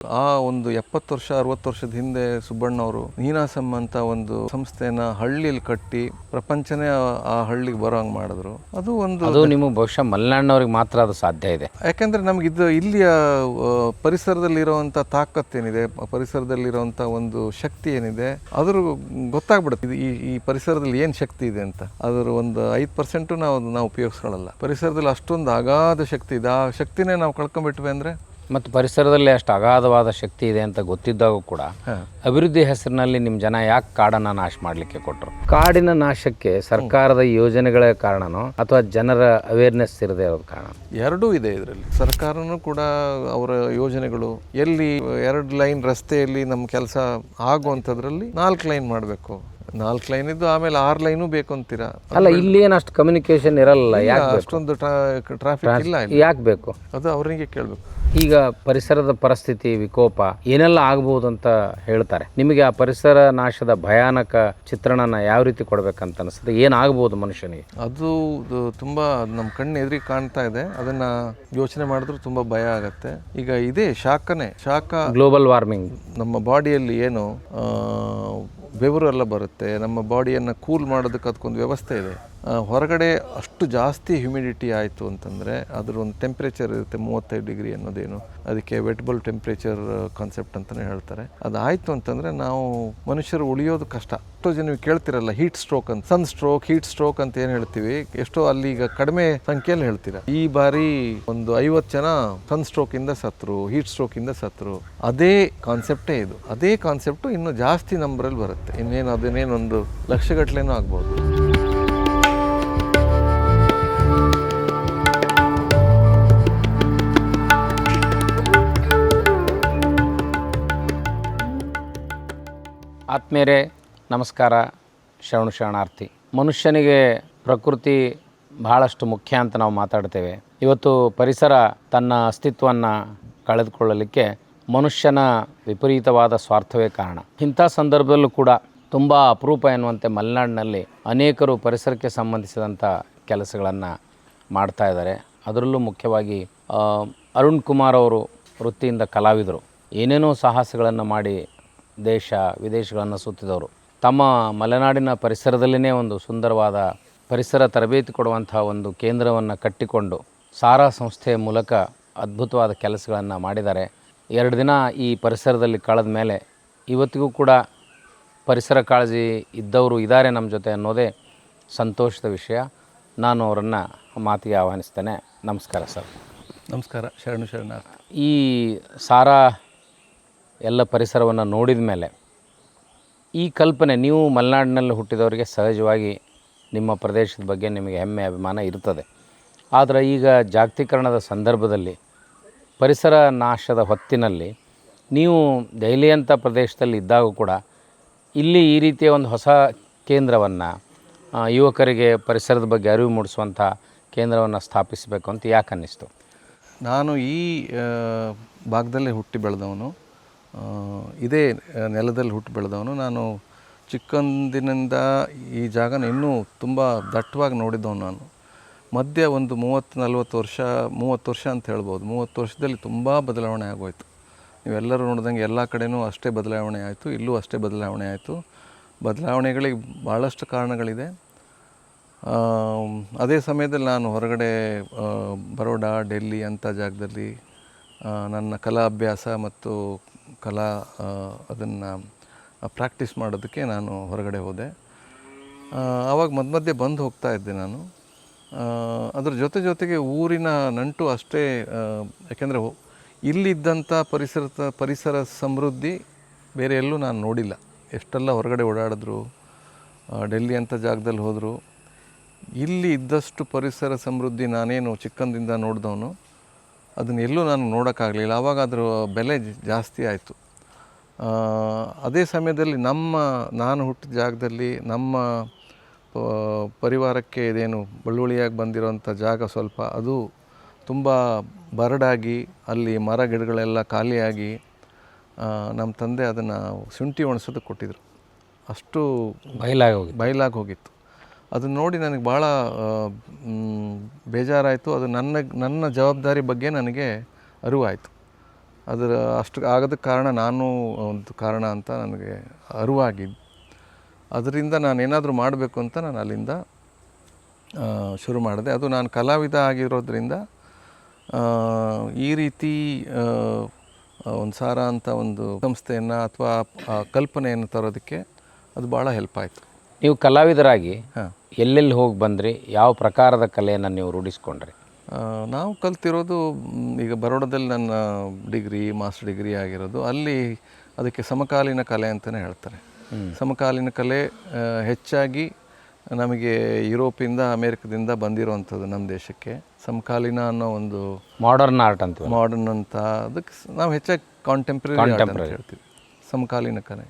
ಆ ಒಂದು 70 ವರ್ಷ 60 ವರ್ಷದ ಹಿಂದೆ ಸುಬ್ಬಣ್ಣವರು ನೀನಾಸಂ ಅಂತ ಒಂದು ಸಂಸ್ಥೆನ ಹಳ್ಳಿಯಲ್ಲಿ ಕಟ್ಟಿ ಪ್ರಪಂಚನೇ ಆ ಹಳ್ಳಿಗೆ ಬರೋ ಹಂಗೆ ಮಾಡಿದ್ರು. ಅದು ನಿಮಗೆ ಬಹುಶಃ ಮಲೆನಾಡಿನವ್ರಿಗೆ ಮಾತ್ರ ಅದು ಸಾಧ್ಯ ಇದೆ. ಯಾಕೆಂದರೆ ನಮಗಿದು ಇಲ್ಲಿಯ ಪರಿಸರದಲ್ಲಿರುವಂಥ ತಾಕತ್ತೇನಿದೆ, ಪರಿಸರದಲ್ಲಿರುವಂಥ ಒಂದು ಶಕ್ತಿ ಏನಿದೆ ಅದ್ರ ಗೊತ್ತಾಗ್ಬಿಡುತ್ತೆ. ಇದು ಈ ಪರಿಸರದಲ್ಲಿ ಏನು ಶಕ್ತಿ ಇದೆ ಅಂತ. ಅದರ ಒಂದು 5% ನಾವು ಉಪಯೋಗಿಸ್ಕೊಳ್ಳಲ್ಲ. ಪರಿಸರದಲ್ಲಿ ಅಷ್ಟೊಂದು ಅಗಾಧ ಶಕ್ತಿ ಇದೆ. ಆ ಶಕ್ತಿನೇ ನಾವು ಕಳ್ಕೊಂಡ್ಬಿಟ್ವಿ ಅಂದರೆ. ಮತ್ತು ಪರಿಸರದಲ್ಲಿ ಅಷ್ಟು ಅಗಾಧವಾದ ಶಕ್ತಿ ಇದೆ ಅಂತ ಗೊತ್ತಿದ್ದಾಗ ಕೂಡ ಅಭಿವೃದ್ಧಿ ಹೆಸರಿನಲ್ಲಿ ನಿಮ್ಮ ಜನ ಯಾಕೆ ಕಾಡನ್ನು ನಾಶ ಮಾಡಲಿಕ್ಕೆ ಕೊಟ್ಟರು? ಕಾಡಿನ ನಾಶಕ್ಕೆ ಸರ್ಕಾರದ ಯೋಜನೆಗಳ ಕಾರಣನೋ ಅಥವಾ ಜನರ ಅವೇರ್ನೆಸ್ ಇರದೇ ಇರೋದು ಕಾರಣ? ಎರಡೂ ಇದೆ ಇದರಲ್ಲಿ. ಸರ್ಕಾರನೂ ಕೂಡ ಅವರ ಯೋಜನೆಗಳು ಎಲ್ಲಿ 2 ಲೈನ್ ರಸ್ತೆಯಲ್ಲಿ ನಮ್ಮ ಕೆಲಸ ಆಗುವಂಥದ್ರಲ್ಲಿ 4 ಲೈನ್ ಮಾಡಬೇಕು. 4 ಲೈನ್ ಇದ್ದು ಆಮೇಲೆ 6 ಲೈನು ಬೇಕು ಅಂತೀರಾ? ಅಲ್ಲ, ಇಲ್ಲಿ ಏನು ಅಷ್ಟು ಕಮ್ಯುನಿಕೇಶನ್ ಇರಲ್ಲ. ಯಾಕೆ ಅಷ್ಟೊಂದು ಟ್ರಾಫಿಕ್ ಇಲ್ಲ, ಯಾಕೆ ಬೇಕು? ಅದು ಅವರಿಗೆ ಕೇಳಬೇಕು. ಈಗ ಪರಿಸರದ ಪರಿಸ್ಥಿತಿ ವಿಕೋಪ ಏನೆಲ್ಲ ಆಗ್ಬೋದು ಅಂತ ಹೇಳ್ತಾರೆ. ನಿಮಗೆ ಆ ಪರಿಸರ ನಾಶದ ಭಯಾನಕ ಚಿತ್ರಣನ ಯಾವ ರೀತಿ ಕೊಡ್ಬೇಕಂತ ಅನಿಸುತ್ತೆ? ಏನಾಗ್ಬೋದು ಮನುಷ್ಯನಿಗೆ? ಅದು ತುಂಬ ನಮ್ಮ ಕಣ್ಣು ಎದುರಿಗೆ ಕಾಣ್ತಾ ಇದೆ. ಅದನ್ನ ಯೋಚನೆ ಮಾಡಿದ್ರು ತುಂಬ ಭಯ ಆಗತ್ತೆ. ಈಗ ಇದೇ ಶಾಖ ಗ್ಲೋಬಲ್ ವಾರ್ಮಿಂಗ್. ನಮ್ಮ ಬಾಡಿಯಲ್ಲಿ ಏನು ಬೆವರು ಎಲ್ಲ ಬರುತ್ತೆ. ನಮ್ಮ ಬಾಡಿಯನ್ನು ಕೂಲ್ ಮಾಡೋದಕ್ಕೆ ಅದಕ್ಕೊಂದು ವ್ಯವಸ್ಥೆ ಇದೆ. ಹೊರಗಡೆ ಅಷ್ಟು ಜಾಸ್ತಿ ಹ್ಯುಮಿಡಿಟಿ ಆಯಿತು ಅಂತಂದರೆ ಅದರ ಒಂದು ಟೆಂಪ್ರೇಚರ್ ಇರುತ್ತೆ 35 ಡಿಗ್ರಿ ಅನ್ನೋದೇನು, ಅದಕ್ಕೆ ವೆಟ್ಬಲ್ ಟೆಂಪ್ರೇಚರ್ ಕಾನ್ಸೆಪ್ಟ್ ಅಂತಲೇ ಹೇಳ್ತಾರೆ. ಅದಾಯಿತು ಅಂತಂದರೆ ನಾವು ಮನುಷ್ಯರು ಉಳಿಯೋದು ಕಷ್ಟ. ಎಷ್ಟೋ ಜನ ನೀವು ಕೇಳ್ತಿರಲ್ಲ ಹೀಟ್ ಸ್ಟ್ರೋಕ್ ಅಂತ, ಹೀಟ್ ಸ್ಟ್ರೋಕ್ ಅಂತ ಏನು ಹೇಳ್ತೀವಿ, ಎಷ್ಟೋ ಅಲ್ಲಿ ಈಗ ಕಡಿಮೆ ಸಂಖ್ಯೆಯಲ್ಲಿ ಹೇಳ್ತೀರಾ. ಈ ಬಾರಿ ಒಂದು 50 ಜನ ಸ್ಟ್ರೋಕಿಂದ ಸತ್ರು, ಹೀಟ್ ಸ್ಟ್ರೋಕಿಂದ ಸತ್ರು. ಅದೇ ಕಾನ್ಸೆಪ್ಟೇ ಇದು. ಅದೇ ಕಾನ್ಸೆಪ್ಟು ಇನ್ನು ಜಾಸ್ತಿ ನಂಬರಲ್ಲಿ ಬರುತ್ತೆ. ಇನ್ನೇನು ಅದನ್ನೇನೊಂದು ಲಕ್ಷಗಟ್ಟಲೆನೂ ಆಗ್ಬೋದು. ಆತ್ಮೀಯರೇ ನಮಸ್ಕಾರ. ಶರಣಾರ್ಥಿ. ಮನುಷ್ಯನಿಗೆ ಪ್ರಕೃತಿ ಬಹಳಷ್ಟು ಮುಖ್ಯ ಅಂತ ನಾವು ಮಾತಾಡ್ತೇವೆ. ಇವತ್ತು ಪರಿಸರ ತನ್ನ ಅಸ್ತಿತ್ವವನ್ನು ಕಳೆದುಕೊಳ್ಳಲಿಕ್ಕೆ ಮನುಷ್ಯನ ವಿಪರೀತವಾದ ಸ್ವಾರ್ಥವೇ ಕಾರಣ. ಇಂಥ ಸಂದರ್ಭದಲ್ಲೂ ಕೂಡ ತುಂಬ ಅಪರೂಪ ಎನ್ನುವಂತೆ ಮಲೆನಾಡಿನಲ್ಲಿ ಅನೇಕರು ಪರಿಸರಕ್ಕೆ ಸಂಬಂಧಿಸಿದಂಥ ಕೆಲಸಗಳನ್ನು ಮಾಡ್ತಾ ಇದ್ದಾರೆ. ಅದರಲ್ಲೂ ಮುಖ್ಯವಾಗಿ ಅರುಣ್ ಕುಮಾರ್ ಅವರು ವೃತ್ತಿಯಿಂದ ಕಲಾವಿದರು. ಏನೇನೋ ಸಾಹಸಗಳನ್ನು ಮಾಡಿ ದೇಶ ವಿದೇಶಗಳನ್ನು ಸುತ್ತಿದವರು. ತಮ್ಮ ಮಲೆನಾಡಿನ ಪರಿಸರದಲ್ಲಿಯೇ ಒಂದು ಸುಂದರವಾದ ಪರಿಸರ ತರಬೇತಿ ಕೊಡುವಂಥ ಒಂದು ಕೇಂದ್ರವನ್ನು ಕಟ್ಟಿಕೊಂಡು ಸಾರಾ ಸಂಸ್ಥೆಯ ಮೂಲಕ ಅದ್ಭುತವಾದ ಕೆಲಸಗಳನ್ನು ಮಾಡಿದ್ದಾರೆ. 2 ದಿನ ಈ ಪರಿಸರದಲ್ಲಿ ಕಳೆದ ಮೇಲೆ ಇವತ್ತಿಗೂ ಕೂಡ ಪರಿಸರ ಕಾಳಜಿ ಇದ್ದವರು ಇದ್ದಾರೆ ನಮ್ಮ ಜೊತೆ ಅನ್ನೋದೇ ಸಂತೋಷದ ವಿಷಯ. ನಾನು ಅವರನ್ನು ಮಾತಿಗೆ ಆಹ್ವಾನಿಸ್ತೇನೆ. ನಮಸ್ಕಾರ ಸರ್. ನಮಸ್ಕಾರ. ಶರಣಾರ್ಥಿ. ಈ ಸಾರಾ ಎಲ್ಲ ಪರಿಸರವನ್ನು ನೋಡಿದ ಮೇಲೆ ಈ ಕಲ್ಪನೆ, ನೀವು ಮಲೆನಾಡಿನಲ್ಲಿ ಹುಟ್ಟಿದವರಿಗೆ ಸಹಜವಾಗಿ ನಿಮ್ಮ ಪ್ರದೇಶದ ಬಗ್ಗೆ ನಿಮಗೆ ಹೆಮ್ಮೆ ಅಭಿಮಾನ ಇರ್ತದೆ. ಆದರೆ ಈಗ ಜಾಗತೀಕರಣದ ಸಂದರ್ಭದಲ್ಲಿ ಪರಿಸರ ನಾಶದ ಹೊತ್ತಿನಲ್ಲಿ ನೀವು ದೆಹಲಿ ಅಂಥ ಪ್ರದೇಶದಲ್ಲಿ ಇದ್ದಾಗ ಕೂಡ ಇಲ್ಲಿ ಈ ರೀತಿಯ ಒಂದು ಹೊಸ ಕೇಂದ್ರವನ್ನು, ಯುವಕರಿಗೆ ಪರಿಸರದ ಬಗ್ಗೆ ಅರಿವು ಮೂಡಿಸುವಂಥ ಕೇಂದ್ರವನ್ನು ಸ್ಥಾಪಿಸಬೇಕು ಅಂತ ಯಾಕೆ ಅನ್ನಿಸ್ತು? ನಾನು ಈ ಭಾಗದಲ್ಲೇ ಹುಟ್ಟಿ ಬೆಳೆದವನು, ಇದೇ ನೆಲದಲ್ಲಿ ಹುಟ್ಟು ಬೆಳೆದವನು. ನಾನು ಚಿಕ್ಕಂದಿನಿಂದ ಈ ಜಾಗನ ಇನ್ನೂ ತುಂಬ ದಟ್ಟವಾಗಿ ನೋಡಿದ್ದವನು. ನಾನು ಮಧ್ಯೆ ಒಂದು 30 ವರ್ಷ ಅಂತ ಹೇಳ್ಬೋದು. 30 ವರ್ಷದಲ್ಲಿ ತುಂಬ ಬದಲಾವಣೆ ಆಗೋಯ್ತು. ನೀವೆಲ್ಲರೂ ನೋಡಿದಂಗೆ ಎಲ್ಲ ಕಡೆಯೂ ಅಷ್ಟೇ ಬದಲಾವಣೆ ಆಯಿತು, ಇಲ್ಲೂ ಅಷ್ಟೇ ಬದಲಾವಣೆ ಆಯಿತು. ಬದಲಾವಣೆಗಳಿಗೆ ಭಾಳಷ್ಟು ಕಾರಣಗಳಿದೆ. ಅದೇ ಸಮಯದಲ್ಲಿ ನಾನು ಹೊರಗಡೆ ಬರೋಡಾ, ಡೆಲ್ಲಿ ಅಂಥ ಜಾಗದಲ್ಲಿ ನನ್ನ ಕಲಾ ಅಭ್ಯಾಸ ಮತ್ತು ಅದನ್ನು ಪ್ರಾಕ್ಟೀಸ್ ಮಾಡೋದಕ್ಕೆ ನಾನು ಹೊರಗಡೆ ಹೋದೆ. ಆವಾಗ ಮಧ್ಯೆ ಬಂದು ಹೋಗ್ತಾ ಇದ್ದೆ ನಾನು. ಅದ್ರ ಜೊತೆಗೆ ಊರಿನ ನಂಟು ಅಷ್ಟೇ. ಯಾಕೆಂದರೆ ಇಲ್ಲಿದ್ದಂಥ ಪರಿಸರ ಸಮೃದ್ಧಿ ಬೇರೆ ಎಲ್ಲೂ ನಾನು ನೋಡಿಲ್ಲ. ಎಷ್ಟೆಲ್ಲ ಹೊರಗಡೆ ಓಡಾಡಿದ್ರು, ಡೆಲ್ಲಿ ಅಂಥ ಜಾಗದಲ್ಲಿ ಹೋದರು, ಇಲ್ಲಿ ಇದ್ದಷ್ಟು ಪರಿಸರ ಸಮೃದ್ಧಿ ನಾನೇನು ಚಿಕ್ಕಂದಿಂದ ನೋಡಿದವನು ಅದನ್ನೆಲ್ಲೂ ನಾನು ನೋಡೋಕ್ಕಾಗಲಿಲ್ಲ. ಆವಾಗ ಅದರ ಬೆಲೆ ಜಾಸ್ತಿ ಆಯಿತು. ಅದೇ ಸಮಯದಲ್ಲಿ ನಾನು ಹುಟ್ಟಿದ ಜಾಗದಲ್ಲಿ ನಮ್ಮ ಪರಿವಾರಕ್ಕೆ ಇದೇನು ಬಳ್ಳುವಳಿಯಾಗಿ ಬಂದಿರೋಂಥ ಜಾಗ ಸ್ವಲ್ಪ ಅದು ತುಂಬ ಬರಡಾಗಿ ಅಲ್ಲಿ ಮರ ಗಿಡಗಳೆಲ್ಲ ಖಾಲಿಯಾಗಿ ನಮ್ಮ ತಂದೆ ಅದನ್ನು ಶುಂಠಿ ಒಣಸೋದಕ್ಕೆ ಕೊಟ್ಟಿದ್ರು. ಅಷ್ಟು ಬಯಲಾಗಿ ಹೋಗಿತ್ತು. ಅದನ್ನು ನೋಡಿ ನನಗೆ ಭಾಳ ಬೇಜಾರಾಯಿತು. ಅದು ನನ್ನ ಜವಾಬ್ದಾರಿ ಬಗ್ಗೆ ನನಗೆ ಅರಿವಾಯಿತು. ಅದರ ಅಷ್ಟು ಆಗೋದಕ್ಕೆ ಕಾರಣ ನಾನು ಒಂದು ಕಾರಣ ಅಂತ ನನಗೆ ಅರಿವಾಗಿದ್ದು. ಅದರಿಂದ ನಾನು ಏನಾದರೂ ಮಾಡಬೇಕು ಅಂತ ನಾನು ಅಲ್ಲಿಂದ ಶುರು ಮಾಡಿದೆ. ಅದು ನಾನು ಕಲಾವಿದ ಆಗಿರೋದ್ರಿಂದ ಈ ರೀತಿ ಒಂದು ಸಾರ ಅಂತ ಒಂದು ಸಂಸ್ಥೆಯನ್ನು ಅಥವಾ ಕಲ್ಪನೆಯನ್ನು ತರೋದಕ್ಕೆ ಅದು ಭಾಳ ಹೆಲ್ಪ್ ಆಯಿತು. ನೀವು ಕಲಾವಿದರಾಗಿ ಎಲ್ಲೆಲ್ಲಿ ಹೋಗಿ ಬಂದ್ರಿ? ಯಾವ ಪ್ರಕಾರದ ಕಲೆಯನ್ನು ನೀವು ರೂಢಿಸ್ಕೊಂಡ್ರಿ? ನಾವು ಕಲ್ತಿರೋದು ಈಗ ಬರೋಡದಲ್ಲಿ ನನ್ನ ಮಾಸ್ಟರ್ ಡಿಗ್ರಿ ಆಗಿರೋದು. ಅಲ್ಲಿ ಅದಕ್ಕೆ ಸಮಕಾಲೀನ ಕಲೆ ಅಂತಲೇ ಹೇಳ್ತಾರೆ. ಸಮಕಾಲೀನ ಕಲೆ ಹೆಚ್ಚಾಗಿ ನಮಗೆ ಯುರೋಪಿಂದ ಅಮೇರಿಕದಿಂದ ಬಂದಿರೋವಂಥದ್ದು ನಮ್ಮ ದೇಶಕ್ಕೆ. ಸಮಕಾಲೀನ ಅನ್ನೋ ಒಂದು ಮಾಡರ್ನ್ ಆರ್ಟ್ ಅಂತೀವಿ, ಮಾಡರ್ನ್ ಅಂತ ಅದಕ್ಕೆ ನಾವು ಹೆಚ್ಚಾಗಿ ಕಾಂಟೆಂಪ್ರರಿ ಆರ್ಟ್ ಅಂತ ಹೇಳ್ತೀವಿ. ಸಮಕಾಲೀನ ಕಲೆ,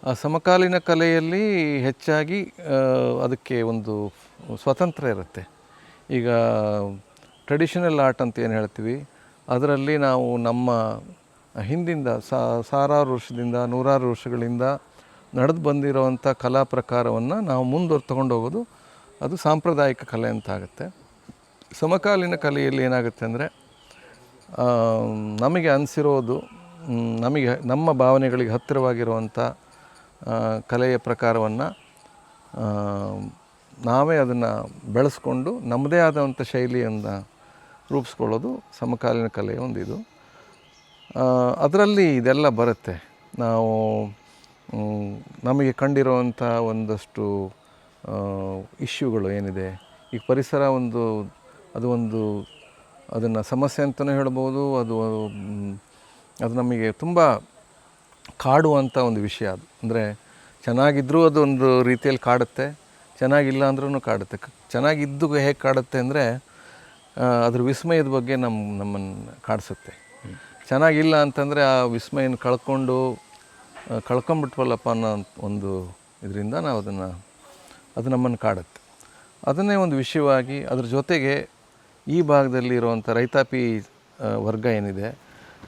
ಆ ಸಮಕಾಲೀನ ಕಲೆಯಲ್ಲಿ ಹೆಚ್ಚಾಗಿ ಅದಕ್ಕೆ ಒಂದು ಸ್ವತಂತ್ರ ಇರುತ್ತೆ. ಈಗ ಟ್ರೆಡಿಷನಲ್ ಆರ್ಟ್ ಅಂತ ಏನು ಹೇಳ್ತೀವಿ, ಅದರಲ್ಲಿ ನಾವು ನಮ್ಮ ಹಿಂದಿಂದ ಸಾವಿರಾರು ವರ್ಷದಿಂದ ನೂರಾರು ವರ್ಷಗಳಿಂದ ನಡೆದು ಬಂದಿರೋವಂಥ ಕಲಾ ಪ್ರಕಾರವನ್ನು ನಾವು ಮುಂದುವರೆದು ಹೋಗೋದು, ಅದು ಸಾಂಪ್ರದಾಯಿಕ ಕಲೆ ಅಂತ ಆಗುತ್ತೆ. ಸಮಕಾಲೀನ ಕಲೆಯಲ್ಲಿ ಏನಾಗುತ್ತೆ ಅಂದರೆ ನಮಗೆ ಅನಿಸಿರೋದು, ನಮಗೆ ನಮ್ಮ ಭಾವನೆಗಳಿಗೆ ಹತ್ತಿರವಾಗಿರುವಂಥ ಕಲೆಯ ಪ್ರಕಾರವನ್ನು ನಾವೇ ಅದನ್ನು ಬೆಳೆಸ್ಕೊಂಡು ನಮ್ಮದೇ ಆದಂಥ ಶೈಲಿಯನ್ನು ರೂಪಿಸ್ಕೊಳ್ಳೋದು ಸಮಕಾಲೀನ ಕಲೆಯ ಒಂದು ಇದು. ಅದರಲ್ಲಿ ಇದೆಲ್ಲ ಬರುತ್ತೆ. ನಾವು ನಮಗೆ ಕಂಡಿರುವಂಥ ಒಂದಷ್ಟು ಇಶ್ಯೂಗಳು ಏನಿದೆ, ಈಗ ಪರಿಸರ ಅದು ಅದನ್ನು ಸಮಸ್ಯೆ ಅಂತಲೇ ಹೇಳ್ಬೋದು. ಅದು ನಮಗೆ ತುಂಬ ಕಾಡುವಂಥ ಒಂದು ವಿಷಯ. ಅದು ಅಂದರೆ ಚೆನ್ನಾಗಿದ್ದರೂ ಅದು ಒಂದು ರೀತಿಯಲ್ಲಿ ಕಾಡುತ್ತೆ, ಚೆನ್ನಾಗಿಲ್ಲ ಅಂದ್ರೂ ಕಾಡುತ್ತೆ. ಚೆನ್ನಾಗಿದ್ದು ಹೇಗೆ ಕಾಡುತ್ತೆ ಅಂದರೆ ಅದ್ರ ವಿಸ್ಮಯದ ಬಗ್ಗೆ ನಮ್ಮನ್ನು ಕಾಡಿಸುತ್ತೆ. ಚೆನ್ನಾಗಿಲ್ಲ ಅಂತಂದರೆ ಆ ವಿಸ್ಮಯನ ಕಳ್ಕೊಂಬಿಟ್ವಲ್ಲಪ್ಪ ಅನ್ನೋ ಒಂದು ಇದರಿಂದ ನಾವು ಅದು ನಮ್ಮನ್ನು ಕಾಡುತ್ತೆ. ಅದನ್ನೇ ಒಂದು ವಿಷಯವಾಗಿ ಅದ್ರ ಜೊತೆಗೆ ಈ ಭಾಗದಲ್ಲಿ ಇರುವಂಥ ರೈತಾಪಿ ವರ್ಗ ಏನಿದೆ,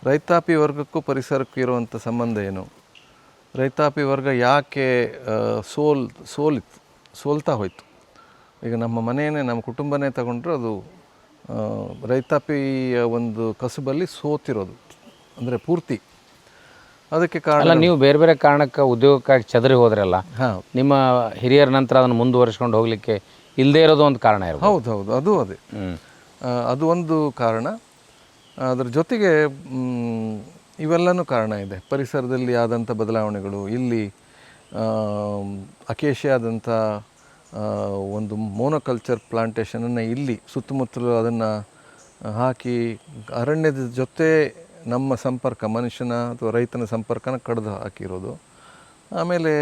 ರೈತಾಪಿ ವರ್ಗಕ್ಕೂ ಪರಿಸರಕ್ಕೂ ಇರುವಂಥ ಸಂಬಂಧ ಏನು, ರೈತಾಪಿ ವರ್ಗ ಯಾಕೆ ಸೋಲ್ತಾ ಹೋಯಿತು. ಈಗ ನಮ್ಮ ಮನೆಯೇ, ನಮ್ಮ ಕುಟುಂಬನೇ ತಗೊಂಡ್ರೆ ಅದು ರೈತಾಪಿಯ ಒಂದು ಕಸುಬಲ್ಲಿ ಸೋತಿರೋದು, ಅಂದರೆ ಪೂರ್ತಿ. ಅದಕ್ಕೆ ಕಾರಣ ನೀವು ಬೇರೆ ಬೇರೆ ಕಾರಣಕ್ಕೆ ಉದ್ಯೋಗಕ್ಕಾಗಿ ಚದರಿ ಹೋದ್ರಲ್ಲ, ನಿಮ್ಮ ಹಿರಿಯರ ನಂತರ ಅದನ್ನು ಮುಂದುವರಿಸ್ಕೊಂಡು ಹೋಗಲಿಕ್ಕೆ ಇಲ್ಲದೇ ಇರೋದು ಒಂದು ಕಾರಣ ಇರೋದು. ಹೌದು, ಅದೇ ಅದು ಒಂದು ಕಾರಣ. ಅದರ ಜೊತೆಗೆ ಇವೆಲ್ಲನೂ ಕಾರಣ ಇದೆ. ಪರಿಸರದಲ್ಲಿ ಆದಂಥ ಬದಲಾವಣೆಗಳು, ಇಲ್ಲಿ ಅಕೇಶಿಯಾದಂಥ ಒಂದು ಮೋನೋಕಲ್ಚರ್ ಪ್ಲಾಂಟೇಷನನ್ನು ಇಲ್ಲಿ ಸುತ್ತಮುತ್ತಲು ಅದನ್ನು ಹಾಕಿ ಅರಣ್ಯದ ಜೊತೆ ನಮ್ಮ ಸಂಪರ್ಕ, ಮನುಷ್ಯನ ಅಥವಾ ರೈತನ ಸಂಪರ್ಕನ ಕಡಿದು ಹಾಕಿರೋದು. ಆಮೇಲೆ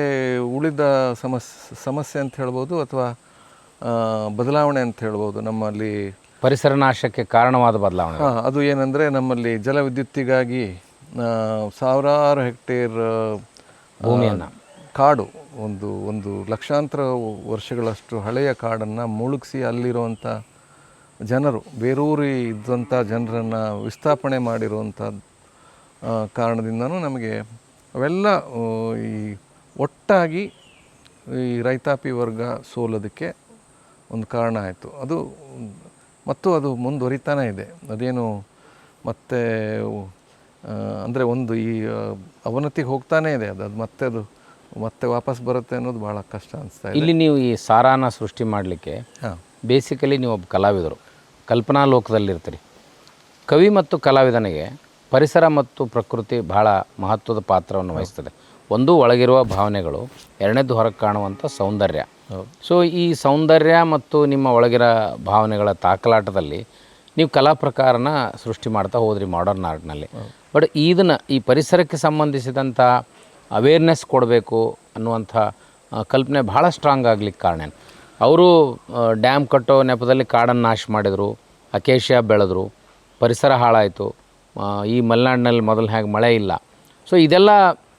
ಉಳಿದ ಸಮಸ್ಯೆ ಅಂತ ಹೇಳ್ಬೋದು, ಅಥವಾ ಬದಲಾವಣೆ ಅಂತ ಹೇಳ್ಬೋದು. ನಮ್ಮಲ್ಲಿ ಪರಿಸರ ನಾಶಕ್ಕೆ ಕಾರಣವಾದ ಬದಲಾವಣೆ ಅದು ಏನಂದರೆ, ನಮ್ಮಲ್ಲಿ ಜಲವಿದ್ಯುತ್ತಿಗಾಗಿ ಸಾವಿರಾರು ಹೆಕ್ಟೇರ್ ಭೂಮಿಯನ್ನು, ಕಾಡು, ಒಂದು ಲಕ್ಷಾಂತರ ವರ್ಷಗಳಷ್ಟು ಹಳೆಯ ಕಾಡನ್ನು ಮುಳುಗಿಸಿ ಅಲ್ಲಿರುವಂಥ ಜನರು, ಬೇರೂರಿ ಇದ್ದಂಥ ಜನರನ್ನು ವಿಸ್ಥಾಪನೆ ಮಾಡಿರುವಂಥ ಕಾರಣದಿಂದನೂ ನಮಗೆ ಅವೆಲ್ಲ ಈ ಒಟ್ಟಾಗಿ ಈ ರೈತಾಪಿ ವರ್ಗ ಸೋಲೋದಕ್ಕೆ ಒಂದು ಕಾರಣ ಆಯಿತು. ಅದು ಮುಂದುವರಿತಾನೇ ಇದೆ. ಅದೇನು ಮತ್ತೆ ಅಂದರೆ ಈ ಅವನತಿಗೆ ಹೋಗ್ತಾನೇ ಇದೆ. ಅದು ಮತ್ತೆ ವಾಪಸ್ ಬರುತ್ತೆ ಅನ್ನೋದು ಭಾಳ ಕಷ್ಟ ಅನಿಸ್ತಾ ಇದೆ. ಇಲ್ಲಿ ನೀವು ಈ ಸಾರಾನ ಸೃಷ್ಟಿ ಮಾಡಲಿಕ್ಕೆ ಬೇಸಿಕಲಿ ನೀವು ಒಬ್ಬ ಕಲಾವಿದರು, ಕಲ್ಪನಾ ಲೋಕದಲ್ಲಿರ್ತೀರಿ. ಕವಿ ಮತ್ತು ಕಲಾವಿದನಿಗೆ ಪರಿಸರ ಮತ್ತು ಪ್ರಕೃತಿ ಬಹಳ ಮಹತ್ವದ ಪಾತ್ರವನ್ನು ವಹಿಸ್ತದೆ. ಒಂದು ಒಳಗಿರುವ ಭಾವನೆಗಳು, ಎರಡನೇದು ಹೊರಗೆ ಕಾಣುವಂಥ ಸೌಂದರ್ಯ. ಸೊ ಈ ಸೌಂದರ್ಯ ಮತ್ತು ನಿಮ್ಮ ಒಳಗಿರೋ ಭಾವನೆಗಳ ತಾಕಲಾಟದಲ್ಲಿ ನೀವು ಕಲಾ ಪ್ರಕಾರನ ಸೃಷ್ಟಿ ಮಾಡ್ತಾ ಹೋದ್ರಿ ಮಾಡರ್ನ್ ಆರ್ಟ್ನಲ್ಲಿ. ಬಟ್ ಈ ಪರಿಸರಕ್ಕೆ ಸಂಬಂಧಿಸಿದಂಥ ಅವೇರ್ನೆಸ್ ಕೊಡಬೇಕು ಅನ್ನುವಂಥ ಕಲ್ಪನೆ ಭಾಳ ಸ್ಟ್ರಾಂಗ್ ಆಗ್ಲಿಕ್ಕೆ ಕಾರಣ. ಅವರು ಡ್ಯಾಮ್ ಕಟ್ಟೋ ನೆಪದಲ್ಲಿ ಕಾಡನ್ನು ನಾಶ ಮಾಡಿದರು, ಅಕೇಶಿಯಾ ಬೆಳೆದ್ರು, ಪರಿಸರ ಹಾಳಾಯಿತು. ಈ ಮಲೆನಾಡಿನಲ್ಲಿ ಮೊದಲು ಹೇಗೆ ಮಳೆ ಇಲ್ಲ. ಸೊ ಇದೆಲ್ಲ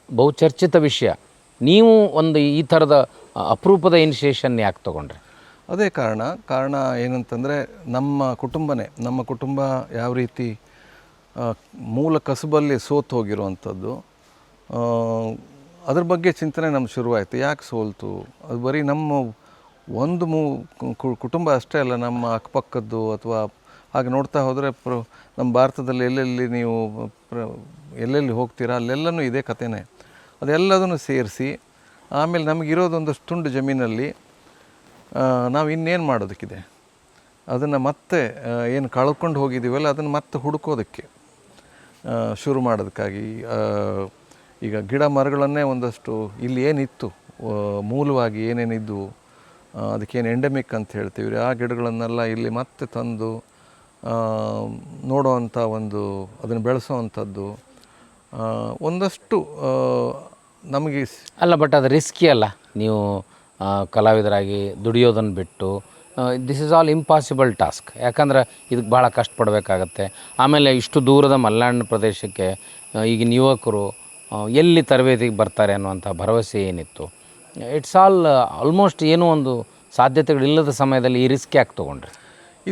ಬಹುಚರ್ಚಿತ ವಿಷಯ. ನೀವು ಈ ಥರದ ಅಪರೂಪದ ಇನಿಷಿಯೇಷನ್ ಯಾಕೆ ತೊಗೊಂಡ್ರೆ? ಅದೇ ಕಾರಣ ಏನಂತಂದರೆ, ನಮ್ಮ ಕುಟುಂಬ ಯಾವ ರೀತಿ ಮೂಲ ಕಸುಬಲ್ಲಿ ಸೋತು ಹೋಗಿರುವಂಥದ್ದು, ಅದ್ರ ಬಗ್ಗೆ ಚಿಂತನೆ ನಮ್ಗೆ ಶುರುವಾಯಿತು. ಯಾಕೆ ಸೋಲ್ತು? ಅದು ಬರೀ ನಮ್ಮ ಒಂದು ಕುಟುಂಬ ಅಷ್ಟೇ ಅಲ್ಲ, ನಮ್ಮ ಅಕ್ಕಪಕ್ಕದ್ದು ಅಥವಾ ಹಾಗೆ ನೋಡ್ತಾ ಹೋದರೆ ನಮ್ಮ ಭಾರತದಲ್ಲಿ ಎಲ್ಲೆಲ್ಲಿ ನೀವು ಎಲ್ಲೆಲ್ಲಿ ಹೋಗ್ತೀರಾ ಅಲ್ಲೆಲ್ಲನೂ ಇದೇ ಕಥೆನೇ. ಅದೆಲ್ಲದನ್ನು ಸೇರಿಸಿ ಆಮೇಲೆ ನಮಗಿರೋದೊಂದಷ್ಟು ತುಂಡು ಜಮೀನಲ್ಲಿ ನಾವು ಇನ್ನೇನು ಮಾಡೋದಕ್ಕಿದೆ, ಅದನ್ನು ಮತ್ತೆ ಏನು ಕಳ್ಕೊಂಡು ಹೋಗಿದ್ದೀವಲ್ಲ ಅದನ್ನು ಮತ್ತೆ ಹುಡುಕೋದಕ್ಕೆ ಶುರು ಮಾಡೋದಕ್ಕಾಗಿ ಈಗ ಗಿಡ ಮರಗಳನ್ನೇ ಒಂದಷ್ಟು ಇಲ್ಲಿ ಏನಿತ್ತು ಮೂಲವಾಗಿ ಏನೇನಿದ್ದು ಅದಕ್ಕೇನು ಎಂಡೆಮಿಕ್ ಅಂತ ಹೇಳ್ತೀವಿ, ಆ ಗಿಡಗಳನ್ನೆಲ್ಲ ಇಲ್ಲಿ ಮತ್ತೆ ತಂದು ನೋಡೋವಂಥ ಅದನ್ನು ಬೆಳೆಸೋವಂಥದ್ದು ಒಂದಷ್ಟು ನಮಗೆ ಅಲ್ಲ. ಬಟ್ ಅದು ರಿಸ್ಕಿ ಅಲ್ಲ. ನೀವು ಕಲಾವಿದರಾಗಿ ದುಡಿಯೋದನ್ನು ಬಿಟ್ಟು this is all impossible task. ಯಾಕಂದ್ರೆ ಇದಕ್ಕೆ ಭಾಳ ಕಷ್ಟಪಡಬೇಕಾಗತ್ತೆ. ಆಮೇಲೆ ಇಷ್ಟು ದೂರದ ಮಲೆನಾಡಿನ ಪ್ರದೇಶಕ್ಕೆ ಈಗಿನ ಯುವಕರು ಎಲ್ಲಿ ತರಬೇತಿಗೆ ಬರ್ತಾರೆ ಅನ್ನುವಂಥ ಭರವಸೆ ಏನಿತ್ತು. ಇಟ್ಸ್ ಆಲ್ಮೋಸ್ಟ್ ಏನೋ ಒಂದು ಸಾಧ್ಯತೆಗಳಿಲ್ಲದ ಸಮಯದಲ್ಲಿ ಈ ರಿಸ್ಕ್ ಯಾಕೆ ತೊಗೊಂಡ್ರಿ?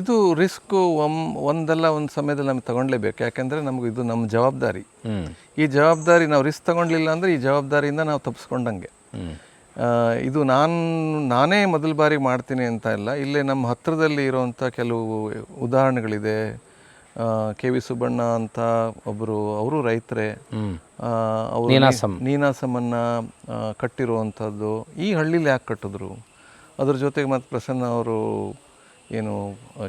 ಇದು ರಿಸ್ಕು ಒಂದಲ್ಲ ಒಂದು ಸಮಯದಲ್ಲಿ ನಮ್ಗೆ ತೊಗೊಳ್ಲೇಬೇಕು. ಯಾಕೆಂದರೆ ನಮಗೂ ಇದು ನಮ್ಮ ಜವಾಬ್ದಾರಿ. ಈ ಜವಾಬ್ದಾರಿ ನಾವು ರಿಸ್ಕ್ ತೊಗೊಳ್ಲಿಲ್ಲ ಅಂದರೆ ಈ ಜವಾಬ್ದಾರಿಯಿಂದ ನಾವು ತಪ್ಪಿಸ್ಕೊಂಡಂಗೆ. ಇದು ನಾನೇ ಮೊದಲ ಬಾರಿ ಮಾಡ್ತೀನಿ ಅಂತ ಇಲ್ಲ. ಇಲ್ಲೇ ನಮ್ಮ ಹತ್ತಿರದಲ್ಲಿ ಇರೋವಂಥ ಕೆಲವು ಉದಾಹರಣೆಗಳಿದೆ. ಕೆ ವಿ ಸುಬ್ಬಣ್ಣ ಅಂತ ಒಬ್ಬರು, ಅವರು ರೈತರೇ, ಅವರು ನೀನಾಸಮನ್ನು ಕಟ್ಟಿರುವಂಥದ್ದು. ಈ ಹಳ್ಳಿಲಿ ಯಾಕೆ ಕಟ್ಟಿದ್ರು, ಅದ್ರ ಜೊತೆಗೆ ಮತ್ತು ಪ್ರಸನ್ನ ಅವರು ಏನು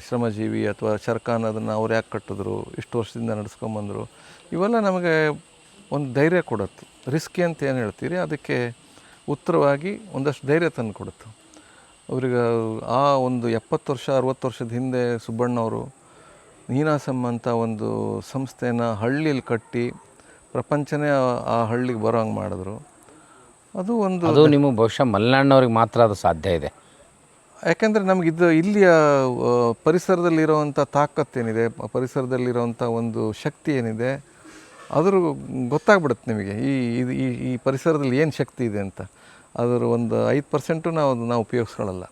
ಶ್ರಮಜೀವಿ ಅಥವಾ ಶರ್ಖಾನ್, ಅದನ್ನು ಅವ್ರು ಯಾಕೆ ಕಟ್ಟಿದ್ರು, ಇಷ್ಟು ವರ್ಷದಿಂದ ನಡೆಸ್ಕೊಂಬಂದರು. ಇವೆಲ್ಲ ನಮಗೆ ಒಂದು ಧೈರ್ಯ ಕೊಡುತ್ತೆ. ರಿಸ್ಕಿ ಅಂತ ಏನು ಹೇಳ್ತೀರಿ ಅದಕ್ಕೆ ಉತ್ತರವಾಗಿ ಒಂದಷ್ಟು ಧೈರ್ಯ ತಂದು ಕೊಡುತ್ತೆ ಅವ್ರಿಗೆ. ಆ ಒಂದು 70 ವರ್ಷ 60 ವರ್ಷದ ಹಿಂದೆ ಸುಬ್ಬಣ್ಣವರು ನೀನಾಸಮ್ ಅಂತ ಒಂದು ಸಂಸ್ಥೆನ ಹಳ್ಳಿಯಲ್ಲಿ ಕಟ್ಟಿ ಪ್ರಪಂಚನೇ ಆ ಹಳ್ಳಿಗೆ ಬರೋ ಹಂಗೆ ಮಾಡಿದ್ರು. ಅದು ನಿಮಗೆ ಬಹುಶಃ ಮಲೆನಾಡಿನವ್ರಿಗೆ ಮಾತ್ರ ಅದು ಸಾಧ್ಯ ಇದೆ. ಯಾಕೆಂದರೆ ನಮಗಿದು ಇಲ್ಲಿಯ ಪರಿಸರದಲ್ಲಿರೋವಂಥ ತಾಕತ್ತೇನಿದೆ, ಪರಿಸರದಲ್ಲಿರೋವಂಥ ಒಂದು ಶಕ್ತಿ ಏನಿದೆ ಅದ್ರ ಗೊತ್ತಾಗ್ಬಿಡುತ್ತೆ ನಿಮಗೆ. ಈ ಪರಿಸರದಲ್ಲಿ ಏನು ಶಕ್ತಿ ಇದೆ ಅಂತ. ಅದರ ಒಂದು 5% ನಾವು ಉಪಯೋಗಿಸ್ಕೊಳ್ಳಲ್ಲ.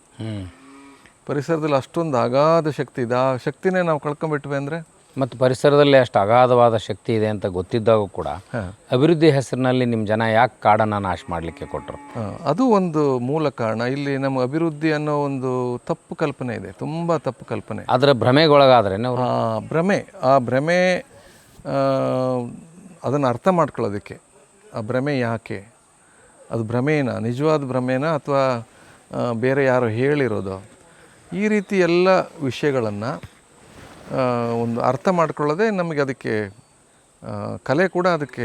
ಪರಿಸರದಲ್ಲಿ ಅಷ್ಟೊಂದು ಅಗಾಧ ಶಕ್ತಿ ಇದೆ. ಆ ಶಕ್ತಿನೇ ನಾವು ಕಳ್ಕೊಂಬಿಟ್ವಿ ಅಂದರೆ. ಮತ್ತು ಪರಿಸರದಲ್ಲಿ ಅಷ್ಟು ಅಗಾಧವಾದ ಶಕ್ತಿ ಇದೆ ಅಂತ ಗೊತ್ತಿದ್ದಾಗ ಕೂಡ ಅಭಿವೃದ್ಧಿ ಹೆಸರಿನಲ್ಲಿ ನಿಮ್ಮ ಜನ ಯಾಕೆ ಕಾಡನ್ನು ನಾಶ ಮಾಡಲಿಕ್ಕೆ ಕೊಟ್ಟರು? ಅದು ಒಂದು ಮೂಲ ಕಾರಣ. ಇಲ್ಲಿ ನಮ್ಮ ಅಭಿವೃದ್ಧಿ ಅನ್ನೋ ಒಂದು ತಪ್ಪು ಕಲ್ಪನೆ ಇದೆ, ತುಂಬ ತಪ್ಪು ಕಲ್ಪನೆ. ಅದರ ಭ್ರಮೆಗೊಳಗಾದ್ರೆ ಆ ಭ್ರಮೆ ಅದನ್ನು ಅರ್ಥ ಮಾಡ್ಕೊಳ್ಳೋದಕ್ಕೆ, ಆ ಭ್ರಮೆ ಯಾಕೆ, ಅದು ಭ್ರಮೇನಾ, ನಿಜವಾದ ಭ್ರಮೇನಾ ಅಥವಾ ಬೇರೆ ಯಾರೋ ಹೇಳಿರೋದು, ಈ ರೀತಿ ಎಲ್ಲ ವಿಷಯಗಳನ್ನು ಒಂದು ಅರ್ಥ ಮಾಡ್ಕೊಳ್ಳೋದೇ ನಮಗೆ ಅದಕ್ಕೆ ಕಲೆ ಕೂಡ ಅದಕ್ಕೆ